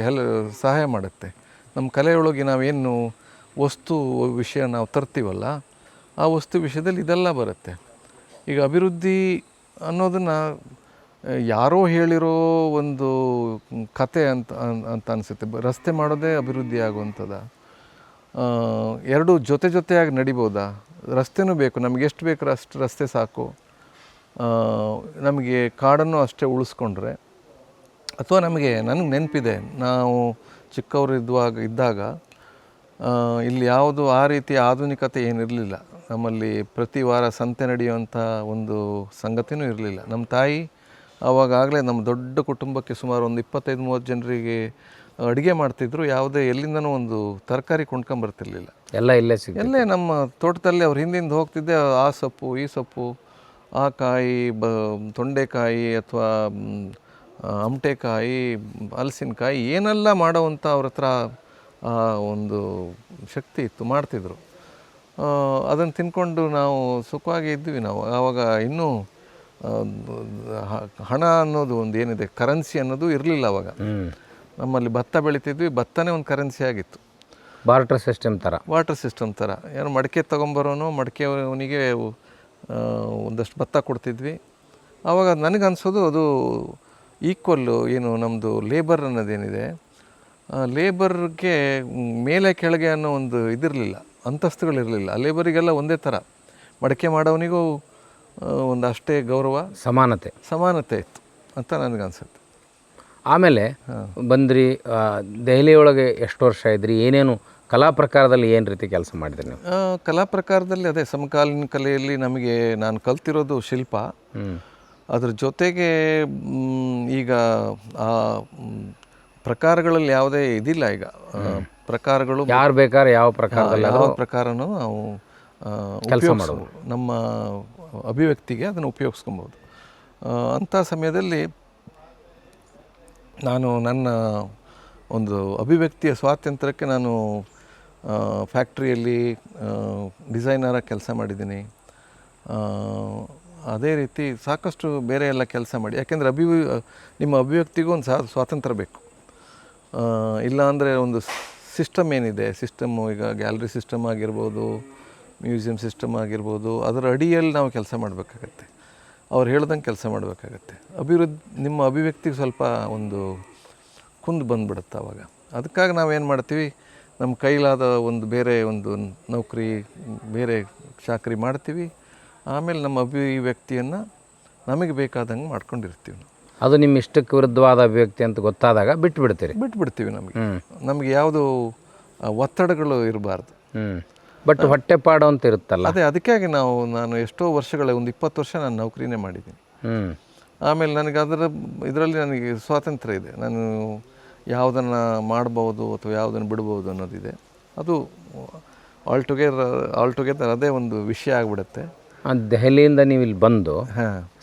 ಸಹಾಯ ಮಾಡುತ್ತೆ. ನಮ್ಮ ಕಲೆಯೊಳಗೆ ನಾವೇನು ವಸ್ತು ವಿಷಯ ನಾವು ತರ್ತೀವಲ್ಲ, ಆ ವಸ್ತು ವಿಷಯದಲ್ಲಿ ಇದೆಲ್ಲ ಬರುತ್ತೆ. ಈಗ ಅಭಿವೃದ್ಧಿ ಅನ್ನೋದನ್ನು ಯಾರೋ ಹೇಳಿರೋ ಒಂದು ಕತೆ ಅಂತ ಅನಿಸುತ್ತೆ. ರಸ್ತೆ ಮಾಡೋದೇ ಅಭಿವೃದ್ಧಿ ಆಗುವಂಥದ್ದು. ಎರಡು ಜೊತೆಯಾಗಿ ನಡಿಬೋದಾ? ರಸ್ತೆನೂ ಬೇಕು, ನಮಗೆ ಎಷ್ಟು ಬೇಕು ಅಷ್ಟು ರಸ್ತೆ ಸಾಕು. ನಮಗೆ ಕಾಡನ್ನು ಅಷ್ಟೇ ಉಳಿಸ್ಕೊಂಡ್ರೆ, ಅಥವಾ ನನಗೆ ನೆನಪಿದೆ, ನಾವು ಚಿಕ್ಕವರು ಇದ್ದಾಗ ಇಲ್ಲಿ ಯಾವುದು ಆ ರೀತಿ ಆಧುನಿಕತೆ ಏನಿರಲಿಲ್ಲ. ನಮ್ಮಲ್ಲಿ ಪ್ರತಿ ವಾರ ಸಂತೆ ನಡೆಯುವಂಥ ಒಂದು ಸಂಗತಿನೂ ಇರಲಿಲ್ಲ. ನಮ್ಮ ತಾಯಿ ಆವಾಗಲೇ ನಮ್ಮ ದೊಡ್ಡ ಕುಟುಂಬಕ್ಕೆ ಸುಮಾರು ಒಂದು 25-30 ಜನರಿಗೆ ಅಡುಗೆ ಮಾಡ್ತಿದ್ರು. ಯಾವುದೇ ಎಲ್ಲಿಂದನೂ ಒಂದು ತರಕಾರಿ ಕೊಂಡ್ಕೊಂಬರ್ತಿರ್ಲಿಲ್ಲ. ಎಲ್ಲೇ ನಮ್ಮ ತೋಟದಲ್ಲಿ ಅವ್ರು ಹಿಂದಿಂದ ಹೋಗ್ತಿದ್ದೆ, ಆ ಸೊಪ್ಪು ಈ ಸೊಪ್ಪು, ಆ ಕಾಯಿ, ತೊಂಡೆಕಾಯಿ ಅಥವಾ ಅಮಟೆಕಾಯಿ, ಹಲಸಿನಕಾಯಿ, ಏನೆಲ್ಲ ಮಾಡೋವಂಥ ಅವ್ರ ಹತ್ರ ಒಂದು ಶಕ್ತಿ ಇತ್ತು, ಮಾಡ್ತಿದ್ರು. ಅದನ್ನು ತಿನ್ಕೊಂಡು ನಾವು ಸುಖವಾಗಿ ಇದ್ವಿ. ನಾವು ಆವಾಗ ಇನ್ನೂ ಹಣ ಅನ್ನೋದು ಒಂದು ಏನಿದೆ, ಕರೆನ್ಸಿ ಅನ್ನೋದು ಇರಲಿಲ್ಲ ಆವಾಗ. ನಮ್ಮಲ್ಲಿ ಭತ್ತ ಬೆಳಿತಿದ್ವಿ, ಭತ್ತನೇ ಒಂದು ಕರೆನ್ಸಿ ಆಗಿತ್ತು. ವಾಟರ್ ಸಿಸ್ಟಮ್ ಥರ ಏನೋ ಮಡಿಕೆ ತೊಗೊಂಬರೋನು, ಮಡಿಕೆಯವನಿಗೆ ಒಂದಷ್ಟು ಭತ್ತ ಕೊಡ್ತಿದ್ವಿ. ಆವಾಗ ನನಗನ್ಸೋದು ಅದು ಈಕ್ವಲ್ಲು. ಏನು ನಮ್ಮದು ಲೇಬರ್ ಅನ್ನೋದೇನಿದೆ, ಲೇಬರ್ಗೆ ಮೇಲೆ ಕೆಳಗೆ ಅನ್ನೋ ಒಂದು ಇದಿರಲಿಲ್ಲ, ಅಂತಸ್ತುಗಳಿರಲಿಲ್ಲ. ಲೇಬರಿಗೆಲ್ಲ ಒಂದೇ ಥರ, ಮಡಿಕೆ ಮಾಡೋವನಿಗೂ ಒಂದು ಅಷ್ಟೇ ಗೌರವ, ಸಮಾನತೆ ಇತ್ತು ಅಂತ ನನಗನ್ಸುತ್ತೆ. ಆಮೇಲೆ ಬಂದ್ರಿ ದೆಹಲಿ ಒಳಗೆ ಎಷ್ಟು ವರ್ಷ ಇದ್ರಿ? ಏನೇನು ಕಲಾ ಪ್ರಕಾರದಲ್ಲಿ ಏನು ರೀತಿ ಕೆಲಸ ಮಾಡಿದ್ರಿ ನೀವು? ಕಲಾ ಪ್ರಕಾರದಲ್ಲಿ ಅದೇ ಸಮಕಾಲೀನ ಕಲೆಯಲ್ಲಿ ನಮಗೆ ನಾನು ಕಲ್ತಿರೋದು ಶಿಲ್ಪ. ಅದ್ರ ಜೊತೆಗೆ ಈಗ ಆ ಪ್ರಕಾರಗಳಲ್ಲಿ ಯಾವುದೇ ಇದಿಲ್ಲ. ಈಗ ಪ್ರಕಾರಗಳು ಯಾರು ಬೇಕಾದ್ರೆ ಯಾವ ಪ್ರಕಾರನೂ ನಾವು ಕೆಲಸ ಮಾಡೋದು, ನಮ್ಮ ಅಭಿವ್ಯಕ್ತಿಗೆ ಅದನ್ನು ಉಪಯೋಗಿಸ್ಕೊಬೋದು. ಅಂಥ ಸಮಯದಲ್ಲಿ ನಾನು ನನ್ನ ಒಂದು ಅಭಿವ್ಯಕ್ತಿಯ ಸ್ವಾತಂತ್ರ್ಯಕ್ಕೆ ನಾನು ಫ್ಯಾಕ್ಟ್ರಿಯಲ್ಲಿ ಡಿಸೈನರಾಗಿ ಕೆಲಸ ಮಾಡಿದ್ದೀನಿ. ಅದೇ ರೀತಿ ಸಾಕಷ್ಟು ಬೇರೆ ಎಲ್ಲ ಕೆಲಸ ಮಾಡಿ, ಯಾಕೆಂದರೆ ನಿಮ್ಮ ಅಭಿವ್ಯಕ್ತಿಗೂ ಒಂದು ಸ್ವಾತಂತ್ರ್ಯ ಬೇಕು. ಇಲ್ಲ ಅಂದರೆ ಒಂದು ಸಿಸ್ಟಮ್ ಏನಿದೆ, ಸಿಸ್ಟಮ್ಮು ಈಗ ಗ್ಯಾಲರಿ ಸಿಸ್ಟಮ್ ಆಗಿರ್ಬೋದು, ಮ್ಯೂಸಿಯಂ ಸಿಸ್ಟಮ್ ಆಗಿರ್ಬೋದು, ಅದರ ಅಡಿಯಲ್ಲಿ ನಾವು ಕೆಲಸ ಮಾಡಬೇಕಾಗತ್ತೆ, ಅವ್ರು ಹೇಳ್ದಂಗೆ ಕೆಲಸ ಮಾಡಬೇಕಾಗತ್ತೆ. ನಿಮ್ಮ ಅಭಿವ್ಯಕ್ತಿಗೆ ಸ್ವಲ್ಪ ಒಂದು ಕುಂದು ಬಂದುಬಿಡುತ್ತೆ ಆವಾಗ. ಅದಕ್ಕಾಗಿ ನಾವೇನು ಮಾಡ್ತೀವಿ, ನಮ್ಮ ಕೈಲಾದ ಒಂದು ಬೇರೆ ಒಂದು ನೌಕರಿ, ಬೇರೆ ಚಾಕರಿ ಮಾಡ್ತೀವಿ, ಆಮೇಲೆ ನಮ್ಮ ಅಭಿವ್ಯಕ್ತಿಯನ್ನು ನಮಗೆ ಬೇಕಾದಂಗೆ ಮಾಡ್ಕೊಂಡಿರ್ತೀವಿ ನಾವು. ಅದು ನಿಮ್ಮ ಇಷ್ಟಕ್ಕೆ ವಿರುದ್ಧವಾದ ಅಭಿವ್ಯಕ್ತಿ ಅಂತ ಗೊತ್ತಾದಾಗ ಬಿಟ್ಬಿಡ್ತೀವಿ. ನಮಗೆ ಯಾವುದು ಒತ್ತಡಗಳು ಇರಬಾರ್ದು. ಬಟ್ ಹೊಟ್ಟೆಪಾಡು ಅಂತ ಇರುತ್ತಲ್ಲ, ಅದಕ್ಕಾಗಿ ನಾನು ಎಷ್ಟೋ ವರ್ಷಗಳ ಒಂದು 20 ವರ್ಷ ನಾನು ನೌಕರಿನೇ ಮಾಡಿದ್ದೀನಿ. ಆಮೇಲೆ ನನಗೆ ಇದರಲ್ಲಿ ನನಗೆ ಸ್ವಾತಂತ್ರ್ಯ ಇದೆ. ನಾನು ಯಾವುದನ್ನು ಮಾಡ್ಬೋದು ಅಥವಾ ಯಾವುದನ್ನು ಬಿಡ್ಬೋದು ಅನ್ನೋದಿದೆ. ಅದು ಆಲ್ಟುಗೆದರ್ ಅದೇ ಒಂದು ವಿಷಯ ಆಗಿಬಿಡುತ್ತೆ. ದೆಹಲಿಯಿಂದ ನೀವು ಇಲ್ಲಿ ಬಂದು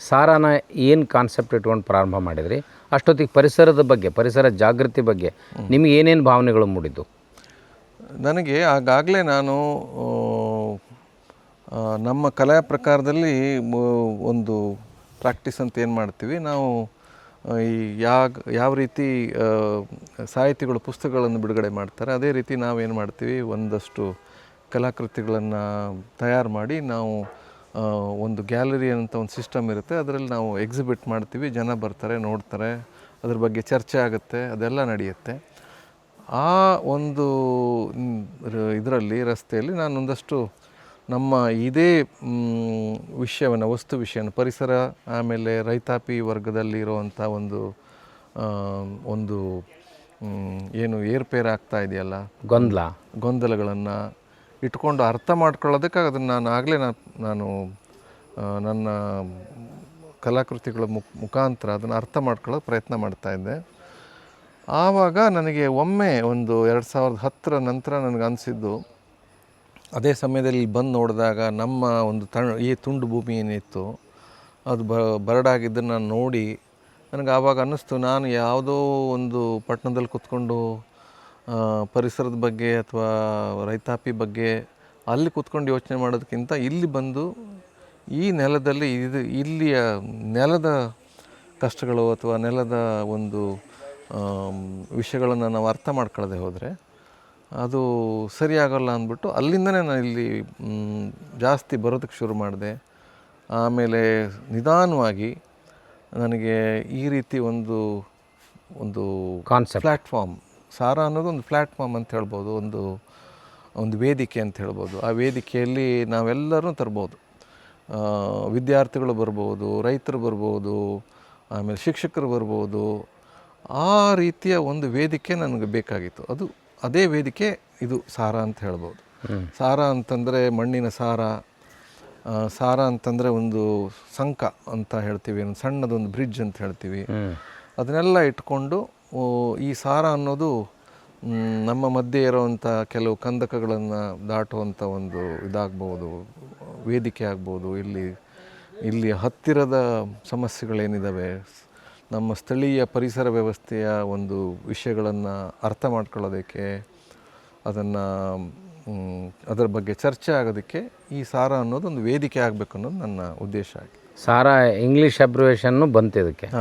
ಸಾರಾನ ಏನು ಕಾನ್ಸೆಪ್ಟ್ ಇಟ್ಕೊಂಡು ಪ್ರಾರಂಭ ಮಾಡಿದ್ರಿ? ಅಷ್ಟೊತ್ತಿಗೆ ಪರಿಸರದ ಬಗ್ಗೆ, ಪರಿಸರ ಜಾಗೃತಿ ಬಗ್ಗೆ ನಿಮಗೆ ಏನೇನು ಭಾವನೆಗಳು ಮೂಡಿದ್ದು? ನನಗೆ ಆಗಾಗಲೇ ನಾನು ನಮ್ಮ ಕಲಾ ಪ್ರಕಾರದಲ್ಲಿ ಒಂದು ಪ್ರಾಕ್ಟೀಸ್ ಅಂತ ಏನು ಮಾಡ್ತೀವಿ ನಾವು, ಈ ಯಾವ ರೀತಿ ಸಾಹಿತಿಗಳು ಪುಸ್ತಕಗಳನ್ನು ಬಿಡುಗಡೆ ಮಾಡ್ತಾರೆ, ಅದೇ ರೀತಿ ನಾವೇನು ಮಾಡ್ತೀವಿ, ಒಂದಷ್ಟು ಕಲಾಕೃತಿಗಳನ್ನು ತಯಾರು ಮಾಡಿ ನಾವು ಒಂದು ಗ್ಯಾಲರಿ ಅಂತ ಒಂದು ಸಿಸ್ಟಮ್ ಇರುತ್ತೆ, ಅದರಲ್ಲಿ ನಾವು ಎಕ್ಸಿಬಿಟ್ ಮಾಡ್ತೀವಿ. ಜನ ಬರ್ತಾರೆ, ನೋಡ್ತಾರೆ, ಅದ್ರ ಬಗ್ಗೆ ಚರ್ಚೆ ಆಗುತ್ತೆ, ಅದೆಲ್ಲ ನಡೆಯುತ್ತೆ. ಆ ಒಂದು ಇದರಲ್ಲಿ ರಸ್ತೆಯಲ್ಲಿ ನಾನು ಒಂದಷ್ಟು ನಮ್ಮ ಇದೇ ವಿಷಯವನ್ನು, ವಸ್ತು ವಿಷಯನ, ಪರಿಸರ, ಆಮೇಲೆ ರೈತಾಪಿ ವರ್ಗದಲ್ಲಿ ಇರುವಂಥ ಒಂದು ಏನು ಏರ್ಪೇರ್ ಆಗ್ತಾ ಇದೆಯಲ್ಲ, ಗೊಂದಲಗಳನ್ನು ಇಟ್ಕೊಂಡು ಅರ್ಥ ಮಾಡ್ಕೊಳ್ಳೋದಕ್ಕೆ ಅದನ್ನು ನಾನು ನನ್ನ ಕಲಾಕೃತಿಗಳ ಮುಖಾಂತರ ಅದನ್ನು ಅರ್ಥ ಮಾಡ್ಕೊಳ್ಳೋಕೆ ಪ್ರಯತ್ನ ಮಾಡ್ತಾಯಿದ್ದೆ. ಆವಾಗ ನನಗೆ ಒಮ್ಮೆ ಒಂದು 2010 ನಂತರ ನನಗೆ ಅನಿಸಿದ್ದು, ಅದೇ ಸಮಯದಲ್ಲಿ ಬಂದು ನೋಡಿದಾಗ ನಮ್ಮ ಒಂದು ಈ ತುಂಡು ಭೂಮಿ ಏನಿತ್ತು ಅದು ಬರಡಾಗಿದ್ದನ್ನು ನಾನು ನೋಡಿ ನನಗೆ ಆವಾಗ ಅನ್ನಿಸ್ತು, ನಾನು ಯಾವುದೋ ಒಂದು ಪಟ್ಟಣದಲ್ಲಿ ಕೂತ್ಕೊಂಡು ಪರಿಸರದ ಬಗ್ಗೆ ಅಥವಾ ರೈತಾಪಿ ಬಗ್ಗೆ ಅಲ್ಲಿ ಕೂತ್ಕೊಂಡು ಯೋಚನೆ ಮಾಡೋದಕ್ಕಿಂತ ಇಲ್ಲಿ ಬಂದು ಈ ನೆಲದಲ್ಲಿ ಇಲ್ಲಿಯ ನೆಲದ ಕಷ್ಟಗಳು ಅಥವಾ ನೆಲದ ಒಂದು ವಿಷಯಗಳನ್ನು ನಾವು ಅರ್ಥ ಮಾಡ್ಕೊಳ್ಳದೆ ಹೋದರೆ ಅದು ಸರಿಯಾಗಲ್ಲ ಅಂದ್ಬಿಟ್ಟು ಅಲ್ಲಿಂದನೇ ನಾನು ಇಲ್ಲಿ ಜಾಸ್ತಿ ಬರೋದಕ್ಕೆ ಶುರು ಮಾಡಿದೆ. ಆಮೇಲೆ ನಿಧಾನವಾಗಿ ನನಗೆ ಈ ರೀತಿ ಒಂದು ಪ್ಲ್ಯಾಟ್ಫಾರ್ಮ್, ಸಾರಾ ಅನ್ನೋದು ಒಂದು ಪ್ಲ್ಯಾಟ್ಫಾರ್ಮ್ ಅಂತ ಹೇಳ್ಬೋದು, ಒಂದು ವೇದಿಕೆ ಅಂತ ಹೇಳ್ಬೋದು. ಆ ವೇದಿಕೆಯಲ್ಲಿ ನಾವೆಲ್ಲರೂ ತರ್ಬೋದು, ವಿದ್ಯಾರ್ಥಿಗಳು ಬರ್ಬೋದು, ರೈತರು ಬರ್ಬೋದು, ಆಮೇಲೆ ಶಿಕ್ಷಕರು ಬರ್ಬೋದು. ಆ ರೀತಿಯ ಒಂದು ವೇದಿಕೆ ನನಗೆ ಬೇಕಾಗಿತ್ತು. ಅದೇ ವೇದಿಕೆ ಇದು ಸಾರಾ ಅಂತ ಹೇಳ್ಬೋದು. ಸಾರಾ ಅಂತಂದರೆ ಮಣ್ಣಿನ ಸಾರ ಅಂತಂದರೆ ಒಂದು ಸಂಕ ಅಂತ ಹೇಳ್ತೀವಿ, ಒಂದು ಸಣ್ಣದೊಂದು ಬ್ರಿಡ್ಜ್ ಅಂತ ಹೇಳ್ತೀವಿ. ಅದನ್ನೆಲ್ಲ ಇಟ್ಕೊಂಡು ಈ ಸಾರಾ ಅನ್ನೋದು ನಮ್ಮ ಮಧ್ಯೆ ಇರೋವಂಥ ಕೆಲವು ಕಂದಕಗಳನ್ನು ದಾಟುವಂಥ ಒಂದು ಇದಾಗ್ಬೋದು, ವೇದಿಕೆ ಆಗ್ಬೋದು. ಇಲ್ಲಿ ಹತ್ತಿರದ ಸಮಸ್ಯೆಗಳೇನಿದ್ದಾವೆ, ನಮ್ಮ ಸ್ಥಳೀಯ ಪರಿಸರ ವ್ಯವಸ್ಥೆಯ ಒಂದು ವಿಷಯಗಳನ್ನು ಅರ್ಥ ಮಾಡ್ಕೊಳ್ಳೋದಕ್ಕೆ, ಅದರ ಬಗ್ಗೆ ಚರ್ಚೆ ಆಗೋದಕ್ಕೆ ಈ ಸಾರಾ ಅನ್ನೋದು ಒಂದು ವೇದಿಕೆ ಆಗಬೇಕು ಅನ್ನೋದು ನನ್ನ ಉದ್ದೇಶ ಆಗಿದೆ. ಸಾರಾ ಇಂಗ್ಲೀಷ್ ಅಬ್ರಿವೇಷನ್ನು ಬಂತು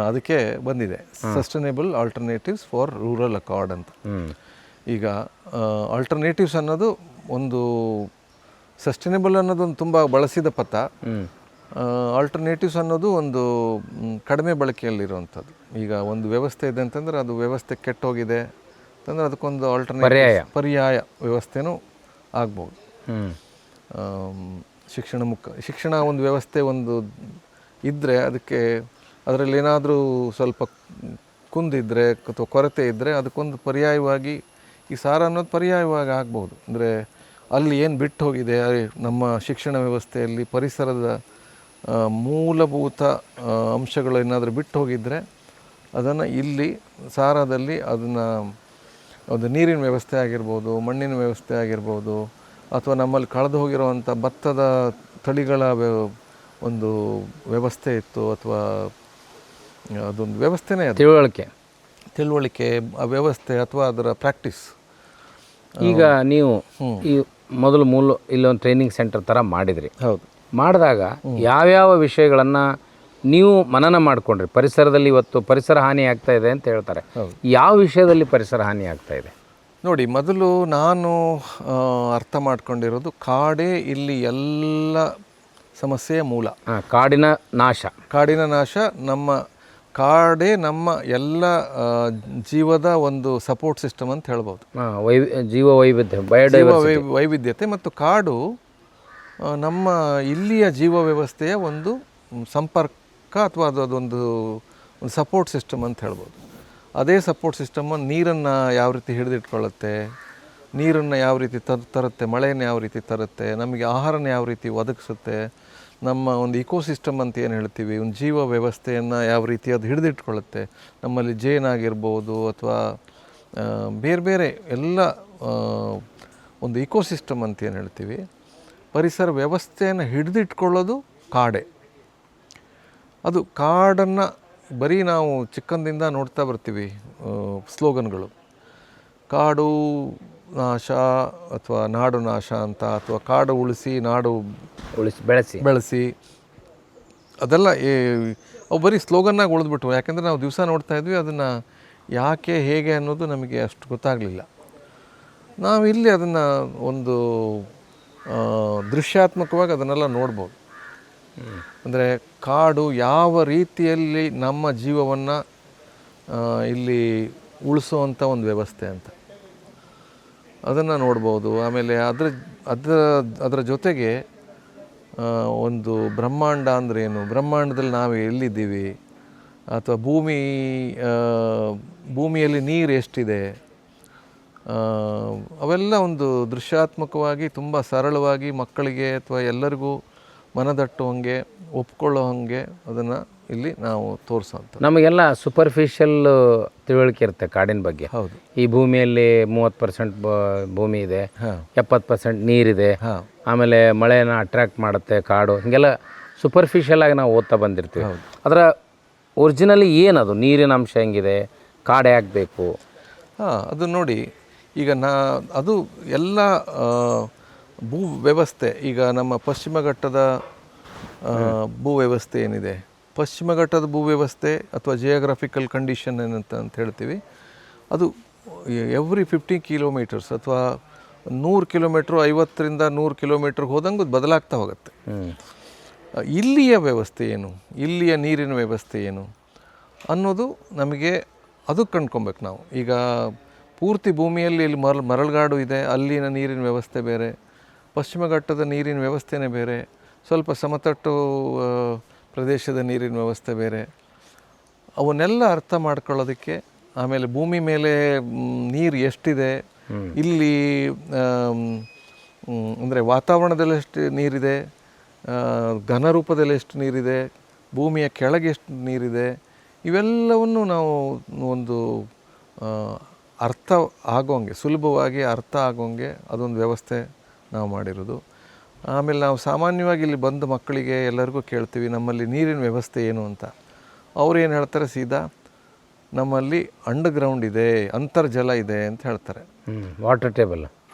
ಅದಕ್ಕೆ ಬಂದಿದೆ, sustainable alternatives for rural Accord ಅಂತ. ಈಗ ಆಲ್ಟರ್ನೇಟಿವ್ಸ್ ಅನ್ನೋದು ಒಂದು, ಸಸ್ಟೈನೇಬಲ್ ಅನ್ನೋದೊಂದು ತುಂಬ ಬಳಸಿದ ಪದ, ಆಲ್ಟರ್ನೇಟಿವ್ಸ್ ಅನ್ನೋದು ಒಂದು ಕಡಿಮೆ ಬಳಕೆಯಲ್ಲಿರುವಂಥದ್ದು. ಈಗ ಒಂದು ವ್ಯವಸ್ಥೆ ಇದೆ ಅಂತಂದರೆ ಅದು ವ್ಯವಸ್ಥೆ ಕೆಟ್ಟೋಗಿದೆ ಅಂತಂದರೆ ಅದಕ್ಕೊಂದು ಪರ್ಯಾಯ ವ್ಯವಸ್ಥೆನೂ ಆಗ್ಬೋದು. ಶಿಕ್ಷಣ ಒಂದು ವ್ಯವಸ್ಥೆ ಇದ್ದರೆ ಅದರಲ್ಲಿ ಏನಾದರೂ ಸ್ವಲ್ಪ ಕುಂದಿದ್ದರೆ ಅಥವಾ ಕೊರತೆ ಇದ್ದರೆ ಅದಕ್ಕೊಂದು ಪರ್ಯಾಯವಾಗಿ ಈ ಸಾರಾ ಅನ್ನೋದು ಪರ್ಯಾಯವಾಗಿ ಆಗ್ಬೋದು. ಅಂದರೆ ಅಲ್ಲಿ ಏನು ಬಿಟ್ಟು ಹೋಗಿದೆ ನಮ್ಮ ಶಿಕ್ಷಣ ವ್ಯವಸ್ಥೆಯಲ್ಲಿ, ಪರಿಸರದ ಮೂಲಭೂತ ಅಂಶಗಳು ಏನಾದರೂ ಬಿಟ್ಟು ಹೋಗಿದ್ದರೆ ಅದನ್ನು ಇಲ್ಲಿ ಸಾರಾದಲ್ಲಿ ಒಂದು ನೀರಿನ ವ್ಯವಸ್ಥೆ ಆಗಿರ್ಬೋದು, ಮಣ್ಣಿನ ವ್ಯವಸ್ಥೆ ಆಗಿರ್ಬೋದು, ಅಥವಾ ನಮ್ಮಲ್ಲಿ ಕಳೆದು ಹೋಗಿರುವಂಥ ಭತ್ತದ ತಳಿಗಳ ಒಂದು ವ್ಯವಸ್ಥೆ ಇತ್ತು, ಅಥವಾ ಅದೊಂದು ವ್ಯವಸ್ಥೆನೇ ಅದು. ತಿಳುವಳಿಕೆ, ಆ ವ್ಯವಸ್ಥೆ ಅಥವಾ ಅದರ ಪ್ರಾಕ್ಟೀಸ್. ಈಗ ನೀವು ಈ ಮೊದಲು ಇಲ್ಲೊಂದು ಟ್ರೈನಿಂಗ್ ಸೆಂಟರ್ ಥರ ಮಾಡಿದ್ರಿ. ಹೌದು. ಮಾಡಿದಾಗ ಯಾವ್ಯಾವ ವಿಷಯಗಳನ್ನು ನೀವು ಮನನ ಮಾಡಿಕೊಂಡ್ರಿ? ಪರಿಸರದಲ್ಲಿ ಇವತ್ತು ಪರಿಸರ ಹಾನಿ ಆಗ್ತಾ ಇದೆ ಅಂತ ಹೇಳ್ತಾರೆ. ಯಾವ ವಿಷಯದಲ್ಲಿ ಪರಿಸರ ಹಾನಿ ಆಗ್ತಾ ಇದೆ? ನೋಡಿ, ಮೊದಲು ನಾನು ಅರ್ಥ ಮಾಡ್ಕೊಂಡಿರೋದು ಕಾಡೇ ಇಲ್ಲಿ ಎಲ್ಲ ಸಮಸ್ಯೆಯ ಮೂಲ. ಕಾಡಿನ ನಾಶ, ನಮ್ಮ ಕಾಡೇ ನಮ್ಮ ಎಲ್ಲ ಜೀವದ ಒಂದು ಸಪೋರ್ಟ್ ಸಿಸ್ಟಮ್ ಅಂತ ಹೇಳ್ಬೋದು. ಜೀವ ವೈವಿಧ್ಯತೆ ಮತ್ತು ಕಾಡು ನಮ್ಮ ಇಲ್ಲಿಯ ಜೀವ ವ್ಯವಸ್ಥೆಯ ಒಂದು ಸಂಪರ್ಕ ಅಥವಾ ಅದೊಂದು ಸಪೋರ್ಟ್ ಸಿಸ್ಟಮ್ ಅಂತ ಹೇಳ್ಬೋದು. ಅದೇ ಸಪೋರ್ಟ್ ಸಿಸ್ಟಮನ್ನು ನೀರನ್ನು ಯಾವ ರೀತಿ ಹಿಡಿದಿಟ್ಕೊಳ್ಳುತ್ತೆ, ನೀರನ್ನು ಯಾವ ರೀತಿ ತರುತ್ತೆ, ಮಳೆಯನ್ನು ಯಾವ ರೀತಿ ತರುತ್ತೆ, ನಮಗೆ ಆಹಾರನ ಯಾವ ರೀತಿ ಒದಗಿಸುತ್ತೆ, ನಮ್ಮ ಒಂದು ಇಕೋಸಿಸ್ಟಮ್ ಅಂತ ಏನು ಹೇಳ್ತೀವಿ, ಒಂದು ಜೀವ ವ್ಯವಸ್ಥೆಯನ್ನು ಯಾವ ರೀತಿ ಅದು ಹಿಡಿದಿಟ್ಕೊಳ್ಳುತ್ತೆ, ನಮ್ಮಲ್ಲಿ ಜೇನಾಗಿರ್ಬೋದು ಅಥವಾ ಬೇರೆ ಬೇರೆ ಎಲ್ಲ ಒಂದು ಇಕೋಸಿಸ್ಟಮ್ ಅಂತ ಏನು ಹೇಳ್ತೀವಿ, ಪರಿಸರ ವ್ಯವಸ್ಥೆಯನ್ನು ಹಿಡಿದಿಟ್ಕೊಳ್ಳೋದು ಕಾಡೆ. ಅದು ಕಾಡನ್ನು ಬರೀ ನಾವು ಚಿಕ್ಕಂದಿಂದ ನೋಡ್ತಾ ಬರ್ತೀವಿ ಸ್ಲೋಗನ್ಗಳು, ಕಾಡು ನಾಶ ಅಥವಾ ನಾಡು ನಾಶ ಅಂತ, ಅಥವಾ ಕಾಡು ಉಳಿಸಿ ನಾಡು ಬೆಳೆಸಿ ಅದೆಲ್ಲ ಅವು ಬರೀ ಸ್ಲೋಗನ್ನಾಗಿ ಉಳಿದ್ಬಿಟ್ವು. ಯಾಕೆಂದರೆ ನಾವು ದಿವಸ ನೋಡ್ತಾ ಇದ್ವಿ, ಅದನ್ನು ಯಾಕೆ ಹೇಗೆ ಅನ್ನೋದು ನಮಗೆ ಅಷ್ಟು ಗೊತ್ತಾಗಲಿಲ್ಲ. ನಾವಿಲ್ಲಿ ಅದನ್ನು ಒಂದು ದೃಶ್ಯಾತ್ಮಕವಾಗಿ ಅದನ್ನೆಲ್ಲ ನೋಡ್ಬೋದು. ಅಂದರೆ ಕಾಡು ಯಾವ ರೀತಿಯಲ್ಲಿ ನಮ್ಮ ಜೀವವನ್ನು ಇಲ್ಲಿ ಉಳಿಸೋವಂಥ ಒಂದು ವ್ಯವಸ್ಥೆ ಅಂತ ಅದನ್ನು ನೋಡ್ಬೋದು. ಆಮೇಲೆ ಅದರ ಜೊತೆಗೆ ಒಂದು ಬ್ರಹ್ಮಾಂಡ ಅಂದರೆ ಏನು, ಬ್ರಹ್ಮಾಂಡದಲ್ಲಿ ನಾವು ಎಲ್ಲಿದ್ದೀವಿ, ಅಥವಾ ಭೂಮಿಯಲ್ಲಿ ನೀರು ಎಷ್ಟಿದೆ, ಅವೆಲ್ಲ ಒಂದು ದೃಶ್ಯಾತ್ಮಕವಾಗಿ ತುಂಬ ಸರಳವಾಗಿ ಮಕ್ಕಳಿಗೆ ಅಥವಾ ಎಲ್ಲರಿಗೂ ಮನದಟ್ಟುವಂಗೆ ಒಪ್ಕೊಳ್ಳೋ ಹಾಗೆ ಅದನ್ನು ಇಲ್ಲಿ ನಾವು ತೋರಿಸೋಂಥ. ನಮಗೆಲ್ಲ ಸೂಪರ್ಫಿಷಿಯಲ್ ತಿಳುವಳಿಕೆ ಇರುತ್ತೆ ಕಾಡಿನ ಬಗ್ಗೆ. ಹೌದು. ಈ ಭೂಮಿಯಲ್ಲಿ 30% ಭೂಮಿ ಇದೆ, 70% ನೀರಿದೆ, ಆಮೇಲೆ ಮಳೆನ ಅಟ್ರಾಕ್ಟ್ ಮಾಡುತ್ತೆ ಕಾಡು, ಹೀಗೆಲ್ಲ ಸೂಪರ್ಫಿಷಿಯಲ್ ಆಗಿ ನಾವು ಓದ್ತಾ ಬಂದಿರ್ತೀವಿ. ಅದರ ಒರಿಜಿನಲಿ ಏನದು, ನೀರಿನ ಅಂಶ ಹೆಂಗಿದೆ, ಕಾಡು ಯಾಕೆ ಬೇಕು? ಅದು ನೋಡಿ, ಈಗ ಅದು ಎಲ್ಲ ಭೂ ವ್ಯವಸ್ಥೆ. ಈಗ ನಮ್ಮ ಪಶ್ಚಿಮ ಘಟ್ಟದ ಭೂ ವ್ಯವಸ್ಥೆ ಏನಿದೆ, ಪಶ್ಚಿಮ ಘಟ್ಟದ ಭೂ ವ್ಯವಸ್ಥೆ ಅಥವಾ ಜಿಯೋಗ್ರಫಿಕಲ್ ಕಂಡೀಷನ್ ಏನಂತ ಹೇಳ್ತೀವಿ, ಅದು ಎವ್ರಿ 50 ಕಿಲೋಮೀಟರ್ಸ್ ಅಥವಾ 100 ಕಿಲೋಮೀಟ್ರು, 50ರಿಂದ 100 ಕಿಲೋಮೀಟ್ರಿಗೆ ಹೋದಂಗೆ ಬದಲಾಗ್ತಾ ಹೋಗುತ್ತೆ. ಇಲ್ಲಿಯ ವ್ಯವಸ್ಥೆ ಏನು, ಇಲ್ಲಿಯ ನೀರಿನ ವ್ಯವಸ್ಥೆ ಏನು ಅನ್ನೋದು ನಮಗೆ ಅದು ಕಂಡ್ಕೊಬೇಕು ನಾವು. ಈಗ ಪೂರ್ತಿ ಭೂಮಿಯಲ್ಲಿ ಇಲ್ಲಿ ಮರಳುಗಾಡು ಇದೆ, ಅಲ್ಲಿನ ನೀರಿನ ವ್ಯವಸ್ಥೆ ಬೇರೆ, ಪಶ್ಚಿಮ ಘಟ್ಟದ ನೀರಿನ ವ್ಯವಸ್ಥೆನೇ ಬೇರೆ, ಸ್ವಲ್ಪ ಸಮತಟ್ಟು ಪ್ರದೇಶದ ನೀರಿನ ವ್ಯವಸ್ಥೆ ಬೇರೆ. ಅವನ್ನೆಲ್ಲ ಅರ್ಥ ಮಾಡ್ಕೊಳ್ಳೋದಕ್ಕೆ, ಆಮೇಲೆ ಭೂಮಿ ಮೇಲೆ ನೀರು ಎಷ್ಟಿದೆ, ಇಲ್ಲಿ ಅಂದರೆ ವಾತಾವರಣದಲ್ಲಿ ಎಷ್ಟು ನೀರಿದೆ, ಘನರೂಪದಲ್ಲಿ ಎಷ್ಟು ನೀರಿದೆ, ಭೂಮಿಯ ಕೆಳಗೆ ಎಷ್ಟು ನೀರಿದೆ, ಇವೆಲ್ಲವನ್ನು ನಾವು ಒಂದು ಅರ್ಥ ಆಗೋಂಗೆ, ಸುಲಭವಾಗಿ ಅರ್ಥ ಆಗೋಂಗೆ ಅದೊಂದು ವ್ಯವಸ್ಥೆ ನಾವು ಮಾಡಿರೋದು. ಆಮೇಲೆ ನಾವು ಸಾಮಾನ್ಯವಾಗಿ ಇಲ್ಲಿ ಬಂದ ಮಕ್ಕಳಿಗೆ ಎಲ್ಲರಿಗೂ ಕೇಳ್ತೀವಿ, ನಮ್ಮಲ್ಲಿ ನೀರಿನ ವ್ಯವಸ್ಥೆ ಏನು ಅಂತ. ಅವ್ರು ಏನು ಹೇಳ್ತಾರೆ, ಸೀದಾ ನಮ್ಮಲ್ಲಿ ಅಂಡರ್ಗ್ರೌಂಡ್ ಇದೆ, ಅಂತರ್ಜಲ ಇದೆ ಅಂತ ಹೇಳ್ತಾರೆ. Water table.